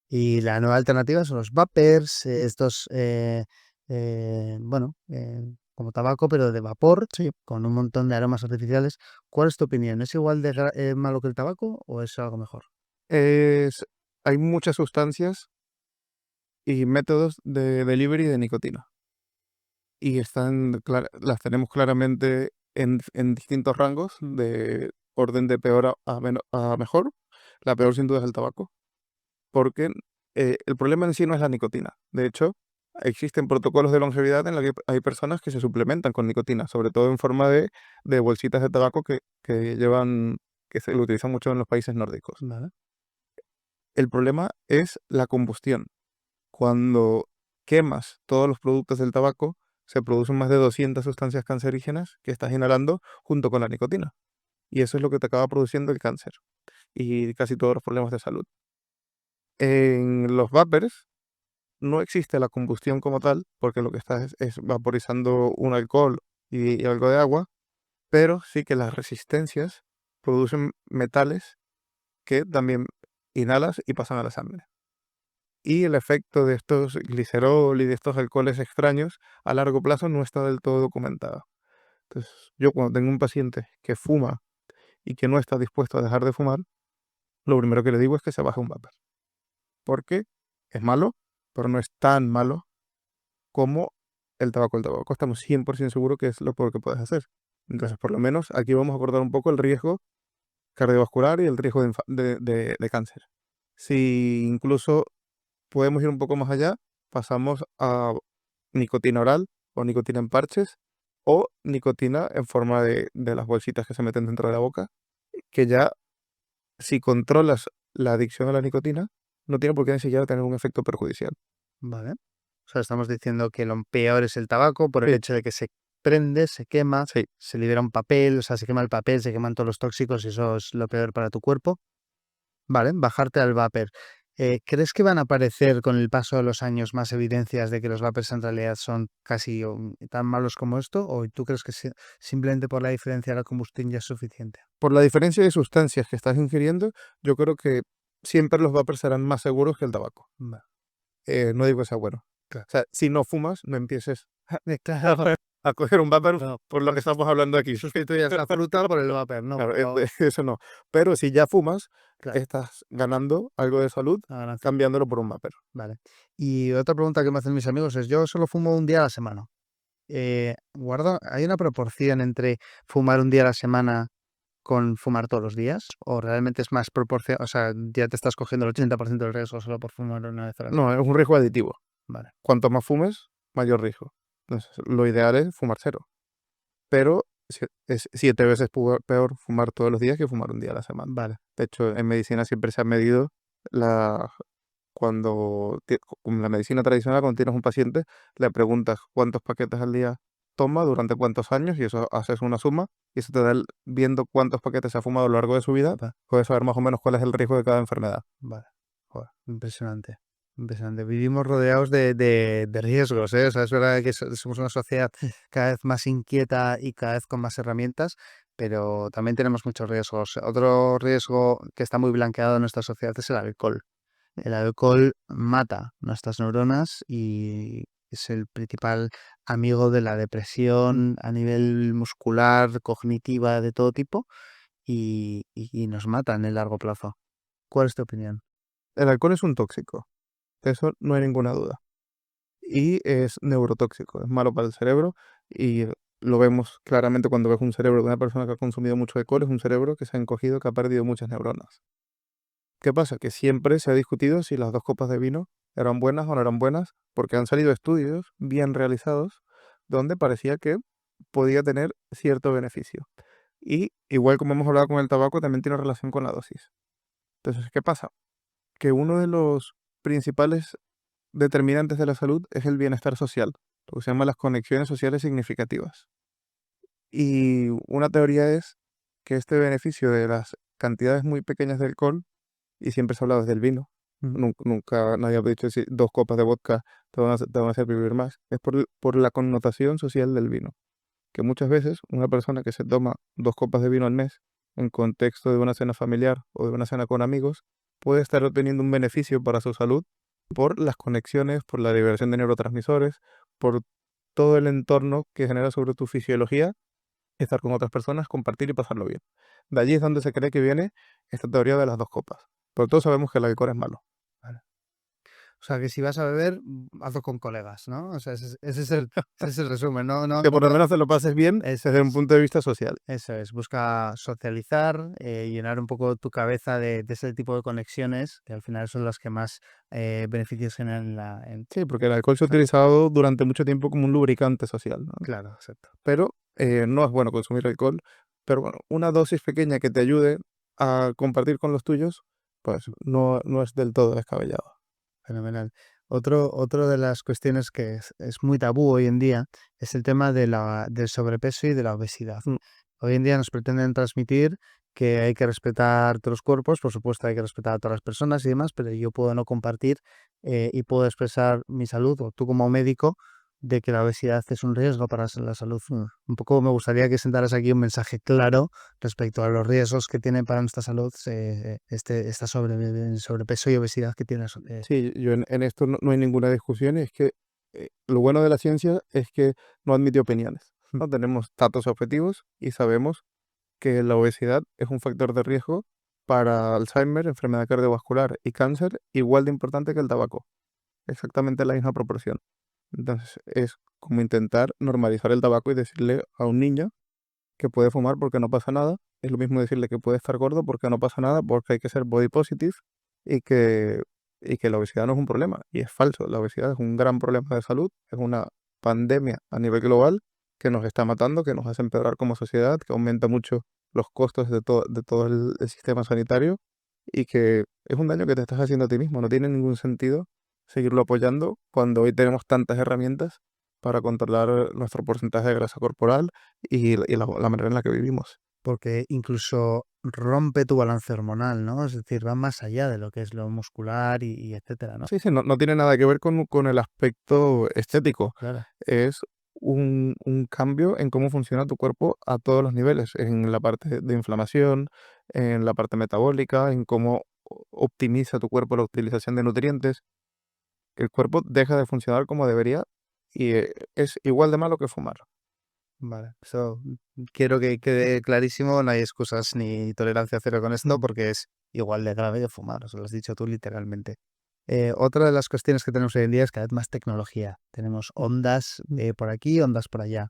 Y la nueva alternativa son los vapers, estos, bueno, como tabaco, pero de vapor, Sí. con un montón de aromas artificiales. ¿Cuál es tu opinión? ¿Es igual de malo que el tabaco o es algo mejor? Es, hay muchas sustancias y métodos de delivery de nicotina. Y las tenemos claramente en distintos rangos, de orden de peor a mejor. La peor sin duda es el tabaco, porque el problema en sí no es la nicotina. De hecho, existen protocolos de longevidad en los que hay personas que se suplementan con nicotina, sobre todo en forma de bolsitas de tabaco que llevan, que se lo utilizan mucho en los países nórdicos. Vale. El problema es la combustión. Cuando quemas todos los productos del tabaco, se producen más de 200 sustancias cancerígenas que estás inhalando junto con la nicotina. Y eso es lo que te acaba produciendo el cáncer y casi todos los problemas de salud. En los vapers no existe la combustión como tal, porque lo que estás es vaporizando un alcohol y algo de agua, pero sí que las resistencias producen metales que también inhalas y pasan a la sangre. Y el efecto de estos glicerol y de estos alcoholes extraños a largo plazo no está del todo documentado. Entonces, yo cuando tengo un paciente que fuma y que no está dispuesto a dejar de fumar, lo primero que le digo es que se baje un vapor. Porque es malo, pero no es tan malo como el tabaco. El tabaco estamos 100% seguros que es lo peor que puedes hacer. Entonces, por lo menos aquí vamos a cortar un poco el riesgo cardiovascular y el riesgo de cáncer. Si incluso podemos ir un poco más allá, pasamos a nicotina oral o nicotina en parches o nicotina en forma de las bolsitas que se meten dentro de la boca, que ya si controlas la adicción a la nicotina, no tiene por qué ni siquiera tener un efecto perjudicial. Vale. O sea, estamos diciendo que lo peor es el tabaco por el Sí. hecho de que se prende, se quema, Sí. se libera un papel, o sea, se quema el papel, se queman todos los tóxicos y eso es lo peor para tu cuerpo. Vale, bajarte al vapor. ¿Crees que van a aparecer con el paso de los años más evidencias de que los vapers en realidad son casi tan malos como esto? ¿O tú crees que simplemente por la diferencia de la combustión ya es suficiente? Por la diferencia de sustancias que estás ingiriendo, yo creo que siempre los vapers serán más seguros que el tabaco. Va, No digo que sea bueno. claro. O sea, si no fumas, no empieces Claro, a coger un vapor no, por lo que estamos hablando aquí. sustituyes la fruta por el vapor, ¿no? Claro, Pero, eso no. Pero si ya fumas, claro, estás ganando algo de salud la ganancia. cambiándolo por un vapor. Vale. Y otra pregunta que me hacen mis amigos es, yo solo fumo un día a la semana. ¿Hay una proporción entre fumar un día a la semana con fumar todos los días? ¿O realmente es más proporción? O sea, ya te estás cogiendo el 80% del riesgo solo por fumar una vez a la semana. No, es un riesgo aditivo. Vale, Cuanto más fumes, mayor riesgo. Entonces, lo ideal es fumar cero. Pero es 7 veces peor fumar todos los días que fumar un día a la semana. vale, De hecho, en medicina siempre se ha medido la, con la medicina tradicional, cuando tienes un paciente, le preguntas cuántos paquetes al día toma, durante cuántos años, y eso haces una suma, y eso te da, viendo cuántos paquetes se ha fumado a lo largo de su vida, va, puedes saber más o menos cuál es el riesgo de cada enfermedad. vale. Joder, impresionante. Impresionante. Vivimos rodeados de riesgos, ¿eh? O sea, es verdad que somos una sociedad cada vez más inquieta y cada vez con más herramientas, pero también tenemos muchos riesgos. Otro riesgo que está muy blanqueado en nuestra sociedad es el alcohol. El alcohol mata nuestras neuronas y es el principal amigo de la depresión a nivel muscular, cognitiva, de todo tipo, y nos mata en el largo plazo. ¿Cuál es tu opinión? El alcohol es un tóxico, de eso no hay ninguna duda. Y es neurotóxico, es malo para el cerebro, y lo vemos claramente cuando ves un cerebro de una persona que ha consumido mucho alcohol, es un cerebro que se ha encogido, que ha perdido muchas neuronas. ¿Qué pasa? Que siempre se ha discutido si las 2 copas de vino eran buenas o no eran buenas, porque han salido estudios bien realizados donde parecía que podía tener cierto beneficio. Y igual como hemos hablado con el tabaco, también tiene relación con la dosis. Entonces, ¿qué pasa? Que uno de los principales determinantes de la salud es el bienestar social, lo que se llama las conexiones sociales significativas. Y una teoría es que este beneficio de las cantidades muy pequeñas de alcohol, y siempre se ha hablado desde el vino, Mm. nunca nadie ha dicho si 2 copas de vodka te van a hacer vivir más, es por la connotación social del vino, que muchas veces una persona que se toma 2 copas de vino al mes en contexto de una cena familiar o de una cena con amigos puede estar obteniendo un beneficio para su salud por las conexiones, por la liberación de neurotransmisores, por todo el entorno que genera sobre tu fisiología, estar con otras personas, compartir y pasarlo bien. De allí es donde se cree que viene esta teoría de las 2 copas. Pero todos sabemos que el alcohol es malo. Vale. O sea, que si vas a beber, hazlo con colegas, ¿no? O sea, ese es el resumen. No, no, Que no, por lo menos te lo pases bien eso desde un es. punto de vista social. Eso es, busca socializar, llenar un poco tu cabeza de ese tipo de conexiones, que al final son las que más beneficios generan Sí, porque el alcohol se ha utilizado durante mucho tiempo como un lubricante social, ¿no? Claro, exacto. Pero no es bueno consumir alcohol. Pero bueno, una dosis pequeña que te ayude a compartir con los tuyos, pues no es del todo descabellado. Fenomenal. Otro de las cuestiones que es muy tabú hoy en día es el tema del sobrepeso y de la obesidad. Mm. Hoy en día nos pretenden transmitir que hay que respetar todos los cuerpos, por supuesto hay que respetar a todas las personas y demás, pero yo puedo no compartir y puedo expresar mi salud, o tú como médico, de que la obesidad es un riesgo para la salud. Un poco me gustaría que sentaras aquí un mensaje claro respecto a los riesgos que tiene para nuestra salud esta sobrepeso y obesidad que tienes. Sí, yo en esto no hay ninguna discusión, y es que lo bueno de la ciencia es que no admite opiniones, ¿no? Tenemos datos objetivos y sabemos que la obesidad es un factor de riesgo para Alzheimer, enfermedad cardiovascular y cáncer igual de importante que el tabaco, exactamente la misma proporción. Entonces es como intentar normalizar el tabaco y decirle a un niño que puede fumar porque no pasa nada. Es lo mismo decirle que puede estar gordo porque no pasa nada, porque hay que ser body positive y que la obesidad no es un problema. Y es falso, la obesidad es un gran problema de salud, es una pandemia a nivel global que nos está matando, que nos hace empeorar como sociedad, que aumenta mucho los costos de todo el sistema sanitario y que es un daño que te estás haciendo a ti mismo. No tiene ningún sentido seguirlo apoyando cuando hoy tenemos tantas herramientas para controlar nuestro porcentaje de grasa corporal y la manera en la que vivimos. Porque incluso rompe tu balance hormonal, ¿no? Es decir, va más allá de lo que es lo muscular y etcétera, ¿no? Sí, sí, no tiene nada que ver con el aspecto estético. Claro. Es un cambio en cómo funciona tu cuerpo a todos los niveles, en la parte de inflamación, en la parte metabólica, en cómo optimiza tu cuerpo la utilización de nutrientes. El cuerpo deja de funcionar como debería y es igual de malo que fumar. Vale, eso quiero que quede clarísimo, no hay excusas ni tolerancia cero con esto Mm. porque es igual de grave que fumar, eso lo has dicho tú literalmente. Otra de las cuestiones que tenemos hoy en día es cada vez más tecnología. Tenemos ondas por aquí, ondas por allá.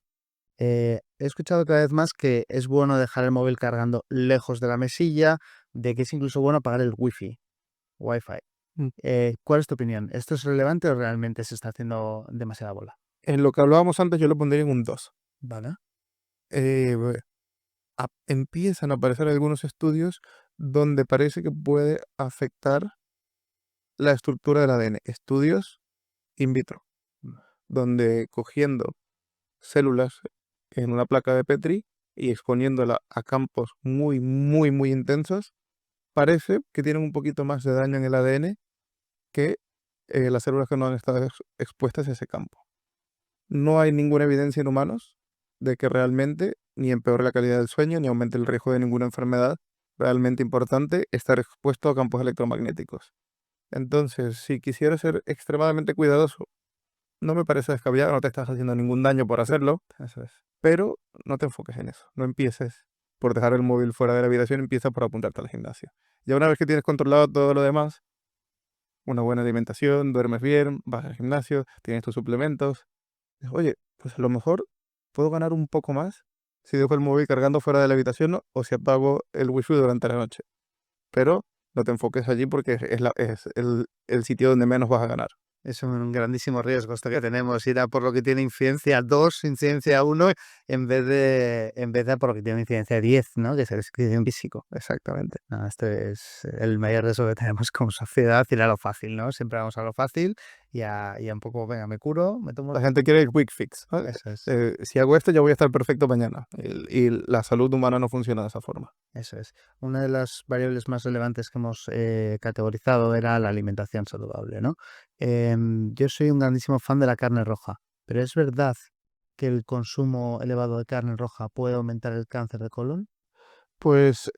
He escuchado cada vez más que es bueno dejar el móvil cargando lejos de la mesilla, de que es incluso bueno apagar el wifi. Mm. ¿Cuál es tu opinión? ¿Esto es relevante o realmente se está haciendo demasiada bola? En lo que hablábamos antes, yo lo pondría en un 2. Vale. Eh, Empiezan a aparecer algunos estudios donde parece que puede afectar la estructura del ADN. Estudios in vitro, donde cogiendo células en una placa de Petri y exponiéndola a campos muy, muy, muy intensos, parece que tienen un poquito más de daño en el ADN que las células que no han estado expuestas a ese campo. No hay ninguna evidencia en humanos de que realmente ni empeore la calidad del sueño ni aumente el riesgo de ninguna enfermedad realmente importante estar expuesto a campos electromagnéticos. Entonces, si quisieras ser extremadamente cuidadoso, no me parece descabellado, no te estás haciendo ningún daño por hacerlo, Eso es. pero no te enfoques en eso. No empieces por dejar el móvil fuera de la habitación, empieza por apuntarte al gimnasio. Ya una vez que tienes controlado todo lo demás, una buena alimentación, duermes bien, vas al gimnasio, tienes tus suplementos, oye, pues a lo mejor puedo ganar un poco más si dejo el móvil cargando fuera de la habitación, ¿no? O si apago el wifi durante la noche. Pero no te enfoques allí porque es el sitio donde menos vas a ganar. Es un grandísimo riesgo esto que tenemos, ir a por lo que tiene incidencia 2, incidencia 1, en vez de a por lo que tiene incidencia 10, ¿no? Que es el excreción físico. Exactamente. No, esto es el mayor riesgo que tenemos como sociedad, ir a lo fácil, ¿no? Siempre vamos a lo fácil y a un poco, venga, me curo, me tomo... La gente quiere el quick fix, ¿no? Eso es. Si hago esto ya voy a estar perfecto mañana. Y la salud humana no funciona de esa forma. Eso es. Una de las variables más relevantes que hemos categorizado era la alimentación saludable, ¿no? Yo soy un grandísimo fan de la carne roja, pero ¿es verdad que el consumo elevado de carne roja puede aumentar el cáncer de colon? Pues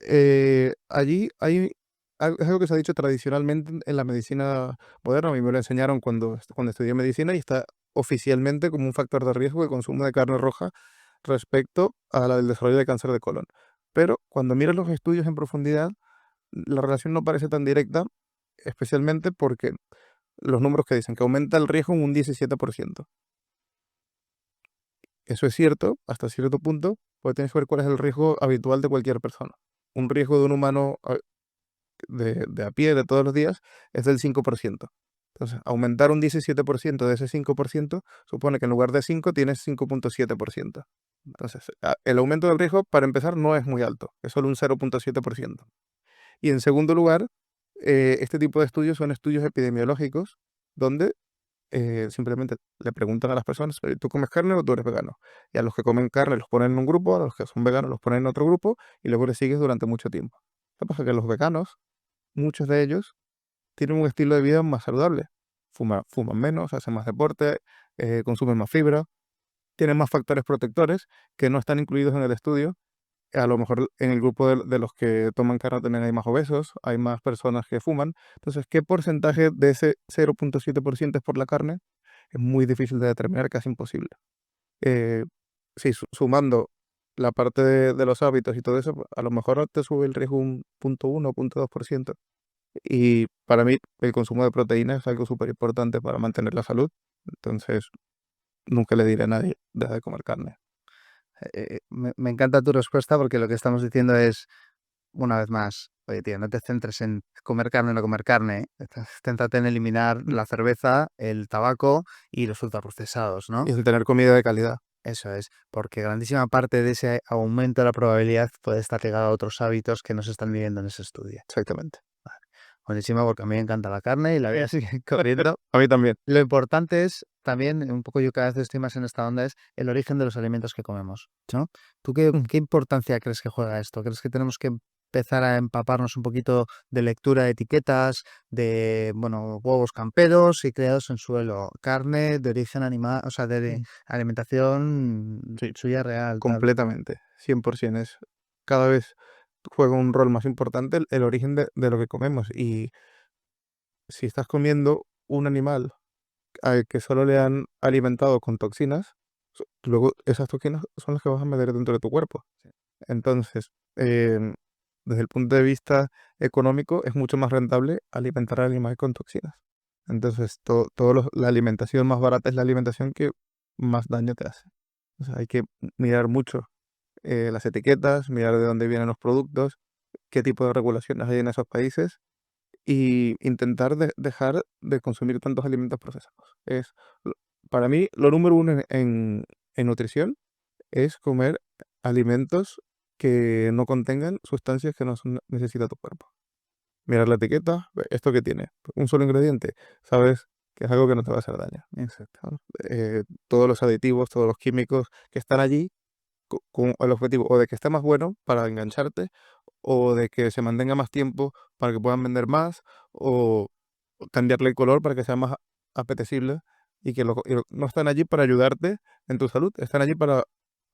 allí es algo que se ha dicho tradicionalmente en la medicina moderna. A mí me lo enseñaron cuando estudié medicina y está oficialmente como un factor de riesgo el consumo de carne roja respecto a la del desarrollo de cáncer de colon. Pero cuando miras los estudios en profundidad, la relación no parece tan directa, especialmente porque los números que dicen que aumenta el riesgo en un 17%. Eso es cierto hasta cierto punto, porque tienes que ver cuál es el riesgo habitual de cualquier persona. Un riesgo de un humano de a pie de todos los días es del 5%. Entonces, aumentar un 17% de ese 5% supone que en lugar de 5 tienes 5,7%. Entonces, el aumento del riesgo, para empezar, no es muy alto, es solo un 0,7%. Y en segundo lugar, este tipo de estudios son estudios epidemiológicos donde simplemente le preguntan a las personas, "Oye, ¿tú comes carne o tú eres vegano?". Y a los que comen carne los ponen en un grupo, a los que son veganos los ponen en otro grupo y luego les sigues durante mucho tiempo. Lo que pasa es que los veganos, muchos de ellos, tienen un estilo de vida más saludable. Fuman menos, hacen más deporte, consumen más fibra, tienen más factores protectores que no están incluidos en el estudio. A lo mejor en el grupo de los que toman carne también hay más obesos, hay más personas que fuman. Entonces, ¿qué porcentaje de ese 0,7% es por la carne? Es muy difícil de determinar, casi imposible. Eh, sí, sumando la parte de los hábitos y todo eso, a lo mejor te sube el riesgo un 0,1 o 0,2%. Y para mí el consumo de proteína es algo súper importante para mantener la salud. Entonces, nunca le diré a nadie, deja de comer carne. Me encanta tu respuesta porque lo que estamos diciendo es, una vez más, oye, tío, no te centres en comer carne o no comer carne. Céntrate en eliminar Mm. la cerveza, el tabaco y los ultraprocesados, ¿no? Y el tener comida de calidad. Eso es, porque grandísima parte de ese aumento de la probabilidad puede estar ligado a otros hábitos que no se están midiendo en ese estudio. Exactamente. Buenísimo, porque a mí me encanta la carne y la voy a seguir comiendo. A mí también. Lo importante es también, un poco yo cada vez estoy más en esta onda, es el origen de los alimentos que comemos, ¿no? ¿Tú qué, Mm. qué importancia crees que juega esto? ¿Crees que tenemos que empezar a empaparnos un poquito de lectura de etiquetas, de, bueno, huevos camperos y criados en suelo, carne de origen animal, o sea, de Mm. alimentación Sí, suya real, tal? completamente. 100%. Cada vez juega un rol más importante el origen de lo que comemos. Y si estás comiendo un animal al que solo le han alimentado con toxinas, luego esas toxinas son las que vas a meter dentro de tu cuerpo. Entonces, desde el punto de vista económico, es mucho más rentable alimentar al animal con toxinas. Entonces, la alimentación más barata es la alimentación que más daño te hace. O sea, hay que mirar mucho las etiquetas, mirar de dónde vienen los productos, qué tipo de regulaciones hay en esos países y intentar dejar de consumir tantos alimentos procesados. Lo- para mí, lo número uno en nutrición es comer alimentos que no contengan sustancias que no necesita tu cuerpo. Mirar la etiqueta, ¿esto qué tiene? Un solo ingrediente, sabes que es algo que no te va a hacer daño. Exacto. ¿No? Todos los aditivos, todos los químicos que están allí con el objetivo o de que esté más bueno para engancharte o de que se mantenga más tiempo para que puedan vender más o cambiarle el color para que sea más apetecible no están allí para ayudarte en tu salud, están allí para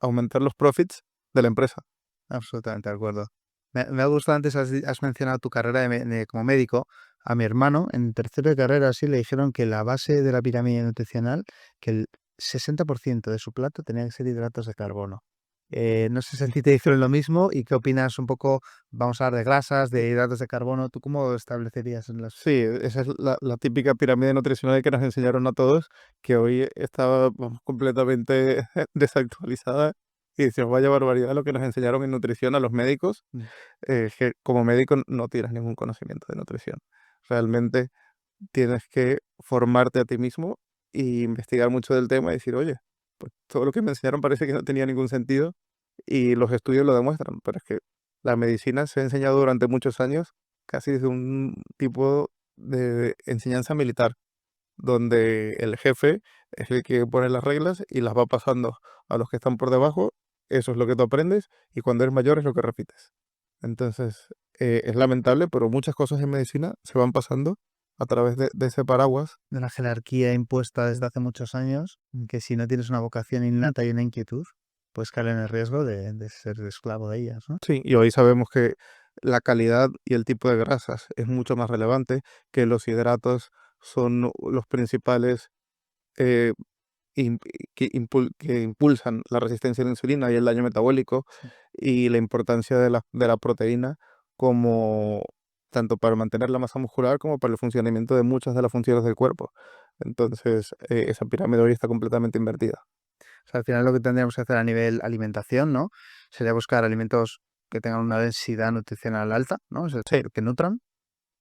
aumentar los profits de la empresa. Absolutamente de acuerdo. Me ha gustado antes, has mencionado tu carrera como médico. A mi hermano, en tercero de carrera, sí le dijeron que la base de la pirámide nutricional, que el 60% de su plato tenía que ser hidratos de carbono. No sé si a Sí. ti te dijeron lo mismo y qué opinas un poco, vamos a hablar de grasas, de hidratos de carbono. ¿Tú cómo establecerías en las... Sí, esa es la típica pirámide nutricional que nos enseñaron a todos, que hoy está vamos, completamente desactualizada y se nos vaya barbaridad lo que nos enseñaron en nutrición a los médicos, que como médico no tienes ningún conocimiento de nutrición. Realmente tienes que formarte a ti mismo e investigar mucho del tema y decir, oye, pues todo lo que me enseñaron parece que no tenía ningún sentido y los estudios lo demuestran, pero es que la medicina se ha enseñado durante muchos años casi desde un tipo de enseñanza militar, donde el jefe es el que pone las reglas y las va pasando a los que están por debajo, eso es lo que tú aprendes y cuando eres mayor es lo que repites. Entonces, es lamentable, pero muchas cosas en medicina se van pasando a través de ese paraguas. de la jerarquía impuesta desde hace muchos años, que si no tienes una vocación innata y una inquietud, puedes caer en el riesgo de ser esclavo de ellas, ¿no? Sí, y hoy sabemos que la calidad y el tipo de grasas es mucho más relevante, que los hidratos son los principales eh, im- que impulsan la resistencia a la insulina y el daño metabólico Sí. y la importancia de la proteína como tanto para mantener la masa muscular como para el funcionamiento de muchas de las funciones del cuerpo. Entonces, esa pirámide hoy está completamente invertida. O sea, al final lo que tendríamos que hacer a nivel alimentación, ¿no? Sería buscar alimentos que tengan una densidad nutricional alta, ¿no? Es Sí, decir, que nutran,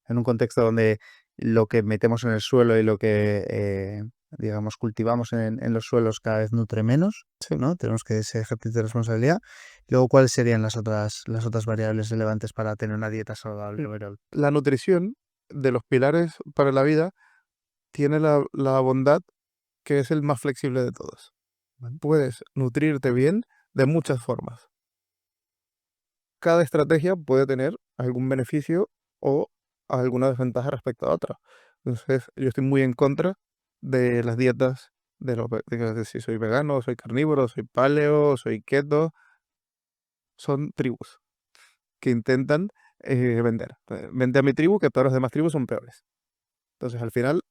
en un contexto donde lo que metemos en el suelo y lo que, digamos, cultivamos en los suelos cada vez nutre menos, sí. ¿no? Tenemos que ese ejercicio de responsabilidad. Luego, ¿cuáles serían las otras variables relevantes para tener una dieta saludable overall? La nutrición de los pilares para la vida tiene la bondad que es el más flexible de todos. Vale. Puedes nutrirte bien de muchas formas. Cada estrategia puede tener algún beneficio o alguna desventaja respecto a otra. Entonces, yo estoy muy en contra de las dietas de si soy vegano, soy carnívoro, soy paleo, soy keto. Son tribus que intentan vender. Vende a mi tribu que todas las demás tribus son peores. Entonces, al final,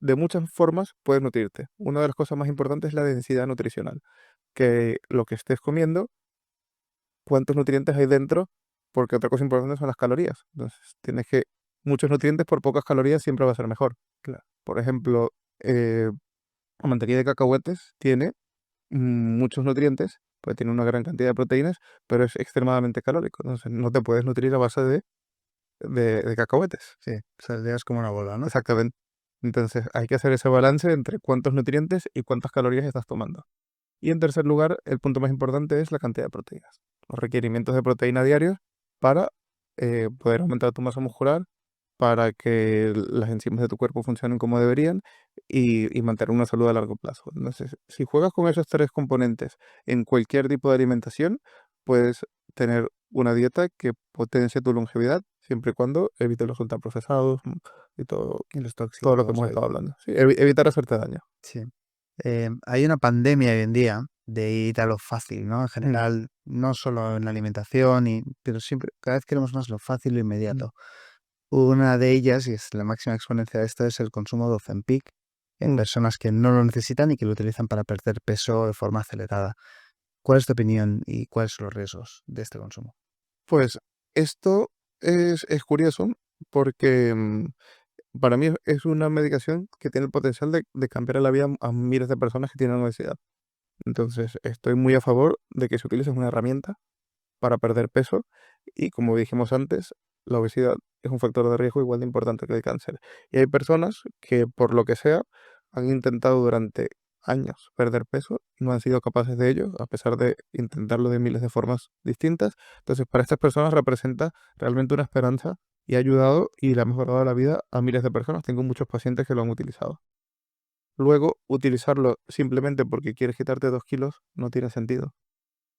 de muchas formas puedes nutrirte. Una de las cosas más importantes es la densidad nutricional, que lo que estés comiendo, cuántos nutrientes hay dentro, porque otra cosa importante son las calorías. Entonces, muchos nutrientes por pocas calorías siempre va a ser mejor. Claro. Por ejemplo, la mantequilla de cacahuetes tiene muchos nutrientes pues tiene una gran cantidad de proteínas, pero es extremadamente calórico. Entonces no te puedes nutrir a base de cacahuetes. Sí, o sea, el día es como una bola, ¿no? Exactamente. Entonces hay que hacer ese balance entre cuántos nutrientes y cuántas calorías estás tomando. Y en tercer lugar, el punto más importante es la cantidad de proteínas. Los requerimientos de proteína diarios para poder aumentar tu masa muscular, para que las enzimas de tu cuerpo funcionen como deberían y mantener una salud a largo plazo. Entonces, si juegas con esos tres componentes en cualquier tipo de alimentación, puedes tener una dieta que potencie tu longevidad, siempre y cuando evites los ultraprocesados y Y los todo lo que tóxicos hemos ahí. estado hablando. Sí, evitar hacerte daño. Sí. Hay una pandemia hoy en día de ir a lo fácil, ¿no? En Mm, general, no solo en la alimentación, pero siempre, cada vez queremos más lo fácil y lo mm. inmediato. Una de ellas, y es la máxima exponencia de esto, es el consumo de Ozempic en Mm. personas que no lo necesitan y que lo utilizan para perder peso de forma acelerada. ¿Cuál es tu opinión y cuáles son los riesgos de este consumo? Pues esto es curioso porque para mí es una medicación que tiene el potencial de cambiar la vida a miles de personas que tienen obesidad. Entonces, estoy muy a favor de que se utilice una herramienta para perder peso y, como dijimos antes, la obesidad es un factor de riesgo igual de importante que el cáncer. Y hay personas que, por lo que sea, han intentado durante años perder peso y no han sido capaces de ello, a pesar de intentarlo de miles de formas distintas. Entonces, para estas personas representa realmente una esperanza y ha ayudado y le ha mejorado la vida a miles de personas. Tengo muchos pacientes que lo han utilizado. Luego, utilizarlo simplemente porque quieres quitarte 2 kilos no tiene sentido,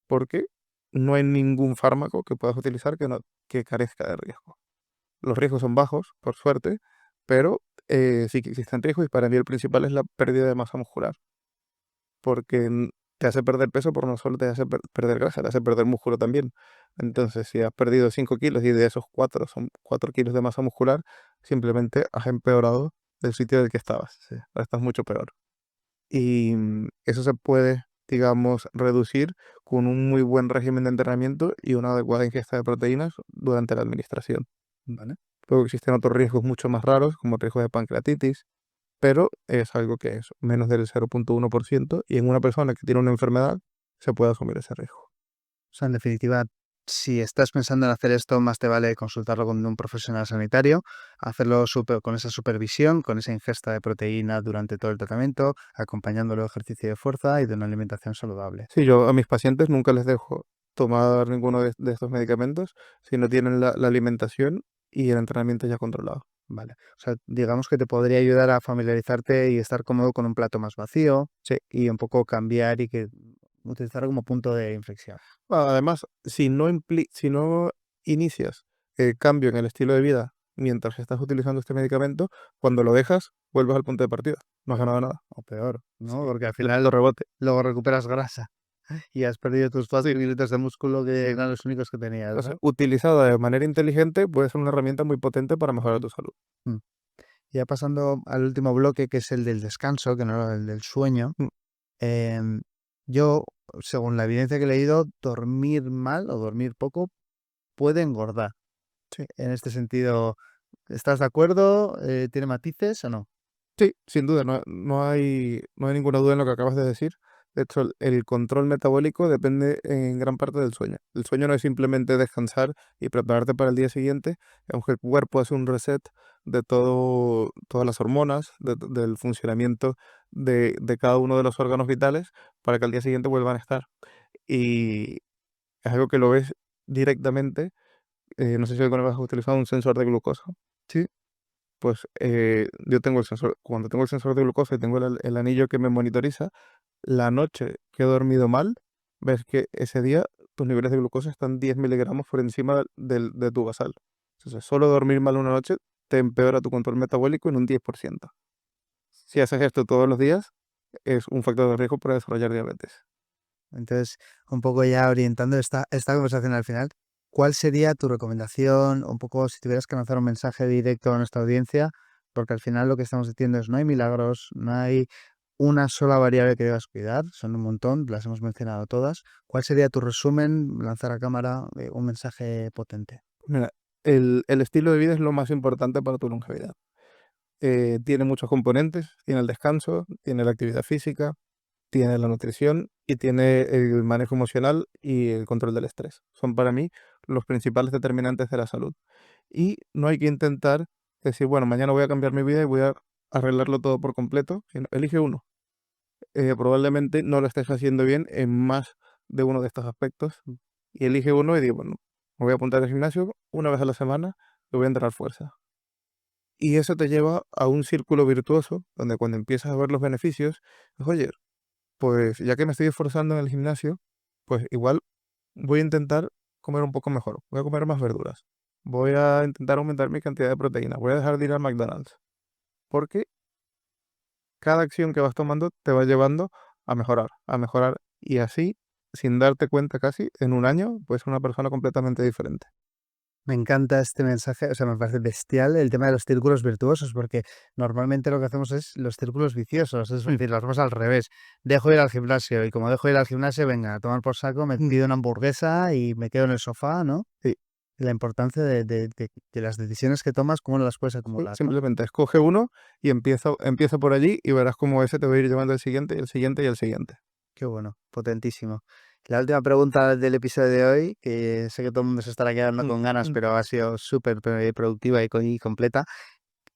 porque no hay ningún fármaco que puedas utilizar que carezca de riesgo. Los riesgos son bajos, por suerte, pero sí que existen riesgos y para mí el principal es la pérdida de masa muscular, porque te hace perder peso, pero no solo te hace perder grasa, te hace perder músculo también. Entonces, si has perdido 5 kilos y de esos 4 son 4 kilos de masa muscular, simplemente has empeorado del sitio del que estabas. Sí. Ahora estás mucho peor. Y eso se puede, digamos, reducir con un muy buen régimen de entrenamiento y una adecuada ingesta de proteínas durante la administración. ¿Vale? Luego existen otros riesgos mucho más raros, como el riesgo de pancreatitis, pero es algo que es menos del 0,1% y en una persona que tiene una enfermedad se puede asumir ese riesgo. O sea, en definitiva, si estás pensando en hacer esto, más te vale consultarlo con un profesional sanitario, hacerlo con esa supervisión, con esa ingesta de proteína durante todo el tratamiento, acompañándolo de ejercicio de fuerza y de una alimentación saludable. Sí, yo a mis pacientes nunca les dejo tomar ninguno de estos medicamentos si no tienen la alimentación y el entrenamiento ya controlado. Vale. O sea, digamos que te podría ayudar a familiarizarte y estar cómodo con un plato más vacío Sí. y un poco cambiar y que utilizarlo como punto de inflexión. Además, si no inicias el cambio en el estilo de vida mientras estás utilizando este medicamento, cuando lo dejas, vuelves al punto de partida. No has ganado nada. O peor, ¿no? Sí, Porque al el final efecto rebote. luego recuperas grasa y has perdido tus Sí. fácil militos de músculo que eran los únicos que tenías, Entonces, ¿no? utilizada de manera inteligente, puede ser una herramienta muy potente para mejorar tu salud. Mm. Ya pasando al último bloque, que es el del descanso, que no el del sueño. Mm, em, yo, según la evidencia que he leído, dormir mal o dormir poco puede engordar. Sí. En este sentido, ¿estás de acuerdo? ¿Tiene matices o no? Sí, sin duda, no hay ninguna duda en lo que acabas de decir. De hecho, el control metabólico depende en gran parte del sueño. El sueño no es simplemente descansar y prepararte para el día siguiente, aunque el cuerpo hace un reset de todas las hormonas, del funcionamiento de cada uno de los órganos vitales para que al día siguiente vuelvan a estar. Y es algo que lo ves directamente. No sé si alguna vez has utilizado un sensor de glucosa. Sí. Pues yo tengo el sensor, cuando tengo el sensor de glucosa y tengo el anillo que me monitoriza, la noche que he dormido mal, ves que ese día tus niveles de glucosa están 10 miligramos por encima de tu basal. Entonces, solo dormir mal una noche te empeora tu control metabólico en un 10%. Si haces esto todos los días, es un factor de riesgo para desarrollar diabetes. Entonces, un poco ya orientando esta conversación al final, ¿cuál sería tu recomendación? Un poco si tuvieras que lanzar un mensaje directo a nuestra audiencia, porque al final lo que estamos diciendo es no hay milagros, no hay una sola variable que debas cuidar, son un montón, las hemos mencionado todas. ¿Cuál sería tu resumen, lanzar a cámara un mensaje potente? Mira, el estilo de vida es lo más importante para tu longevidad. Tiene muchos componentes, tiene el descanso, tiene la actividad física, tiene la nutrición y tiene el manejo emocional y el control del estrés. Son para mí los principales determinantes de la salud. Y no hay que intentar decir, bueno, mañana voy a cambiar mi vida y voy a arreglarlo todo por completo, sino elige uno. Probablemente no lo estés haciendo bien en más de uno de estos aspectos y elige uno y digo, bueno, me voy a apuntar al gimnasio una vez a la semana, le voy a entrar fuerza. Y eso te lleva a un círculo virtuoso donde cuando empiezas a ver los beneficios, pues, oye, pues ya que me estoy esforzando en el gimnasio, pues igual voy a intentar comer un poco mejor, voy a comer más verduras, voy a intentar aumentar mi cantidad de proteína, voy a dejar de ir al McDonald's, porque cada acción que vas tomando te va llevando a mejorar y así, sin darte cuenta casi, en un año, puedes ser una persona completamente diferente. Me encanta este mensaje, o sea, me parece bestial el tema de los círculos virtuosos, porque normalmente lo que hacemos es los círculos viciosos, es decir, lo hacemos al revés. Dejo ir al gimnasio y como dejo ir al gimnasio, venga, a tomar por saco, me pido una hamburguesa y me quedo en el sofá, ¿no? Sí, La importancia de las decisiones que tomas, cómo no las puedes acumular, ¿no? simplemente escoge uno y empieza por allí y verás cómo ese te va a ir llevando el siguiente y el siguiente y el siguiente. Qué bueno, potentísimo. La última pregunta del episodio de hoy, que sé que todo el mundo se estará quedando con ganas, pero ha sido súper productiva y completa.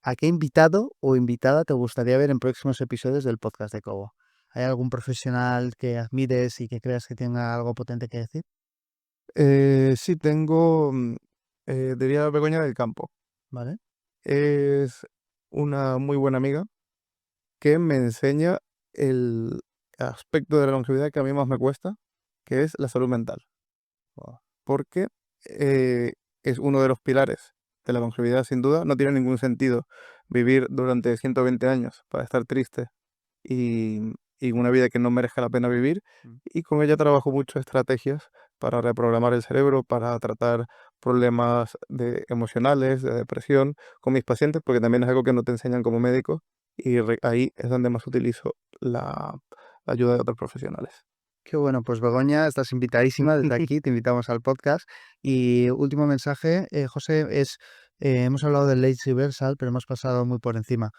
¿A qué invitado o invitada te gustaría ver en próximos episodios del podcast de Cobo? ¿Hay algún profesional que admires y que creas que tenga algo potente que decir? Sí, tengo, diría Begoña del Campo. ¿Vale? Es una muy buena amiga que me enseña el aspecto de la longevidad que a mí más me cuesta, que es la salud mental. Porque eh, es uno de los pilares de la longevidad, sin duda. No tiene ningún sentido vivir durante 120 años para estar triste y, y una vida que no merezca la pena vivir. Mm. Y con ella trabajo mucho estrategias para reprogramar el cerebro, para tratar problemas emocionales, de depresión con mis pacientes, porque también es algo que no te enseñan como médico. Y ahí es donde más utilizo la ayuda de otros profesionales. Qué bueno, pues Begoña, estás invitadísima desde aquí, te invitamos al podcast. Y último mensaje, José, hemos hablado del Late Reversal, pero hemos pasado muy por encima.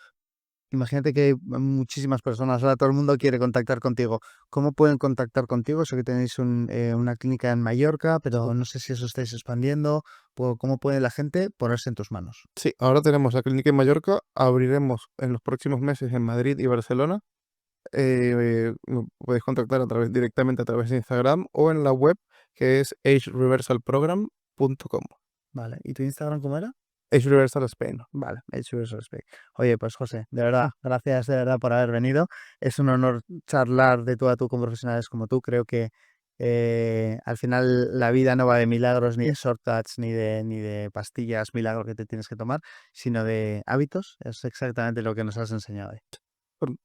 Imagínate que hay muchísimas personas, ahora todo el mundo quiere contactar contigo. ¿Cómo pueden contactar contigo? Sé que tenéis una clínica en Mallorca, pero no sé si eso estáis expandiendo. ¿Cómo puede la gente ponerse en tus manos? Sí, ahora tenemos la clínica en Mallorca, abriremos en los próximos meses en Madrid y Barcelona. Me podéis contactar directamente a través de Instagram o en la web que es agereversalprogram.com. Vale, ¿y tu Instagram cómo era? Age Reversal Spain. Vale, hecho eso, respect. Oye, pues José, de verdad, gracias de verdad por haber venido. Es un honor charlar de tú a tú con profesionales como tú. Creo que al final la vida no va de milagros, ni de shortcuts, ni de pastillas, milagros que te tienes que tomar, sino de hábitos. Es exactamente lo que nos has enseñado hoy.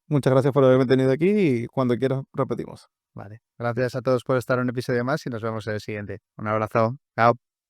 Muchas gracias por haberme tenido aquí y cuando quieras repetimos. Vale, gracias a todos por estar en un episodio más y nos vemos en el siguiente. Un abrazo. Chao.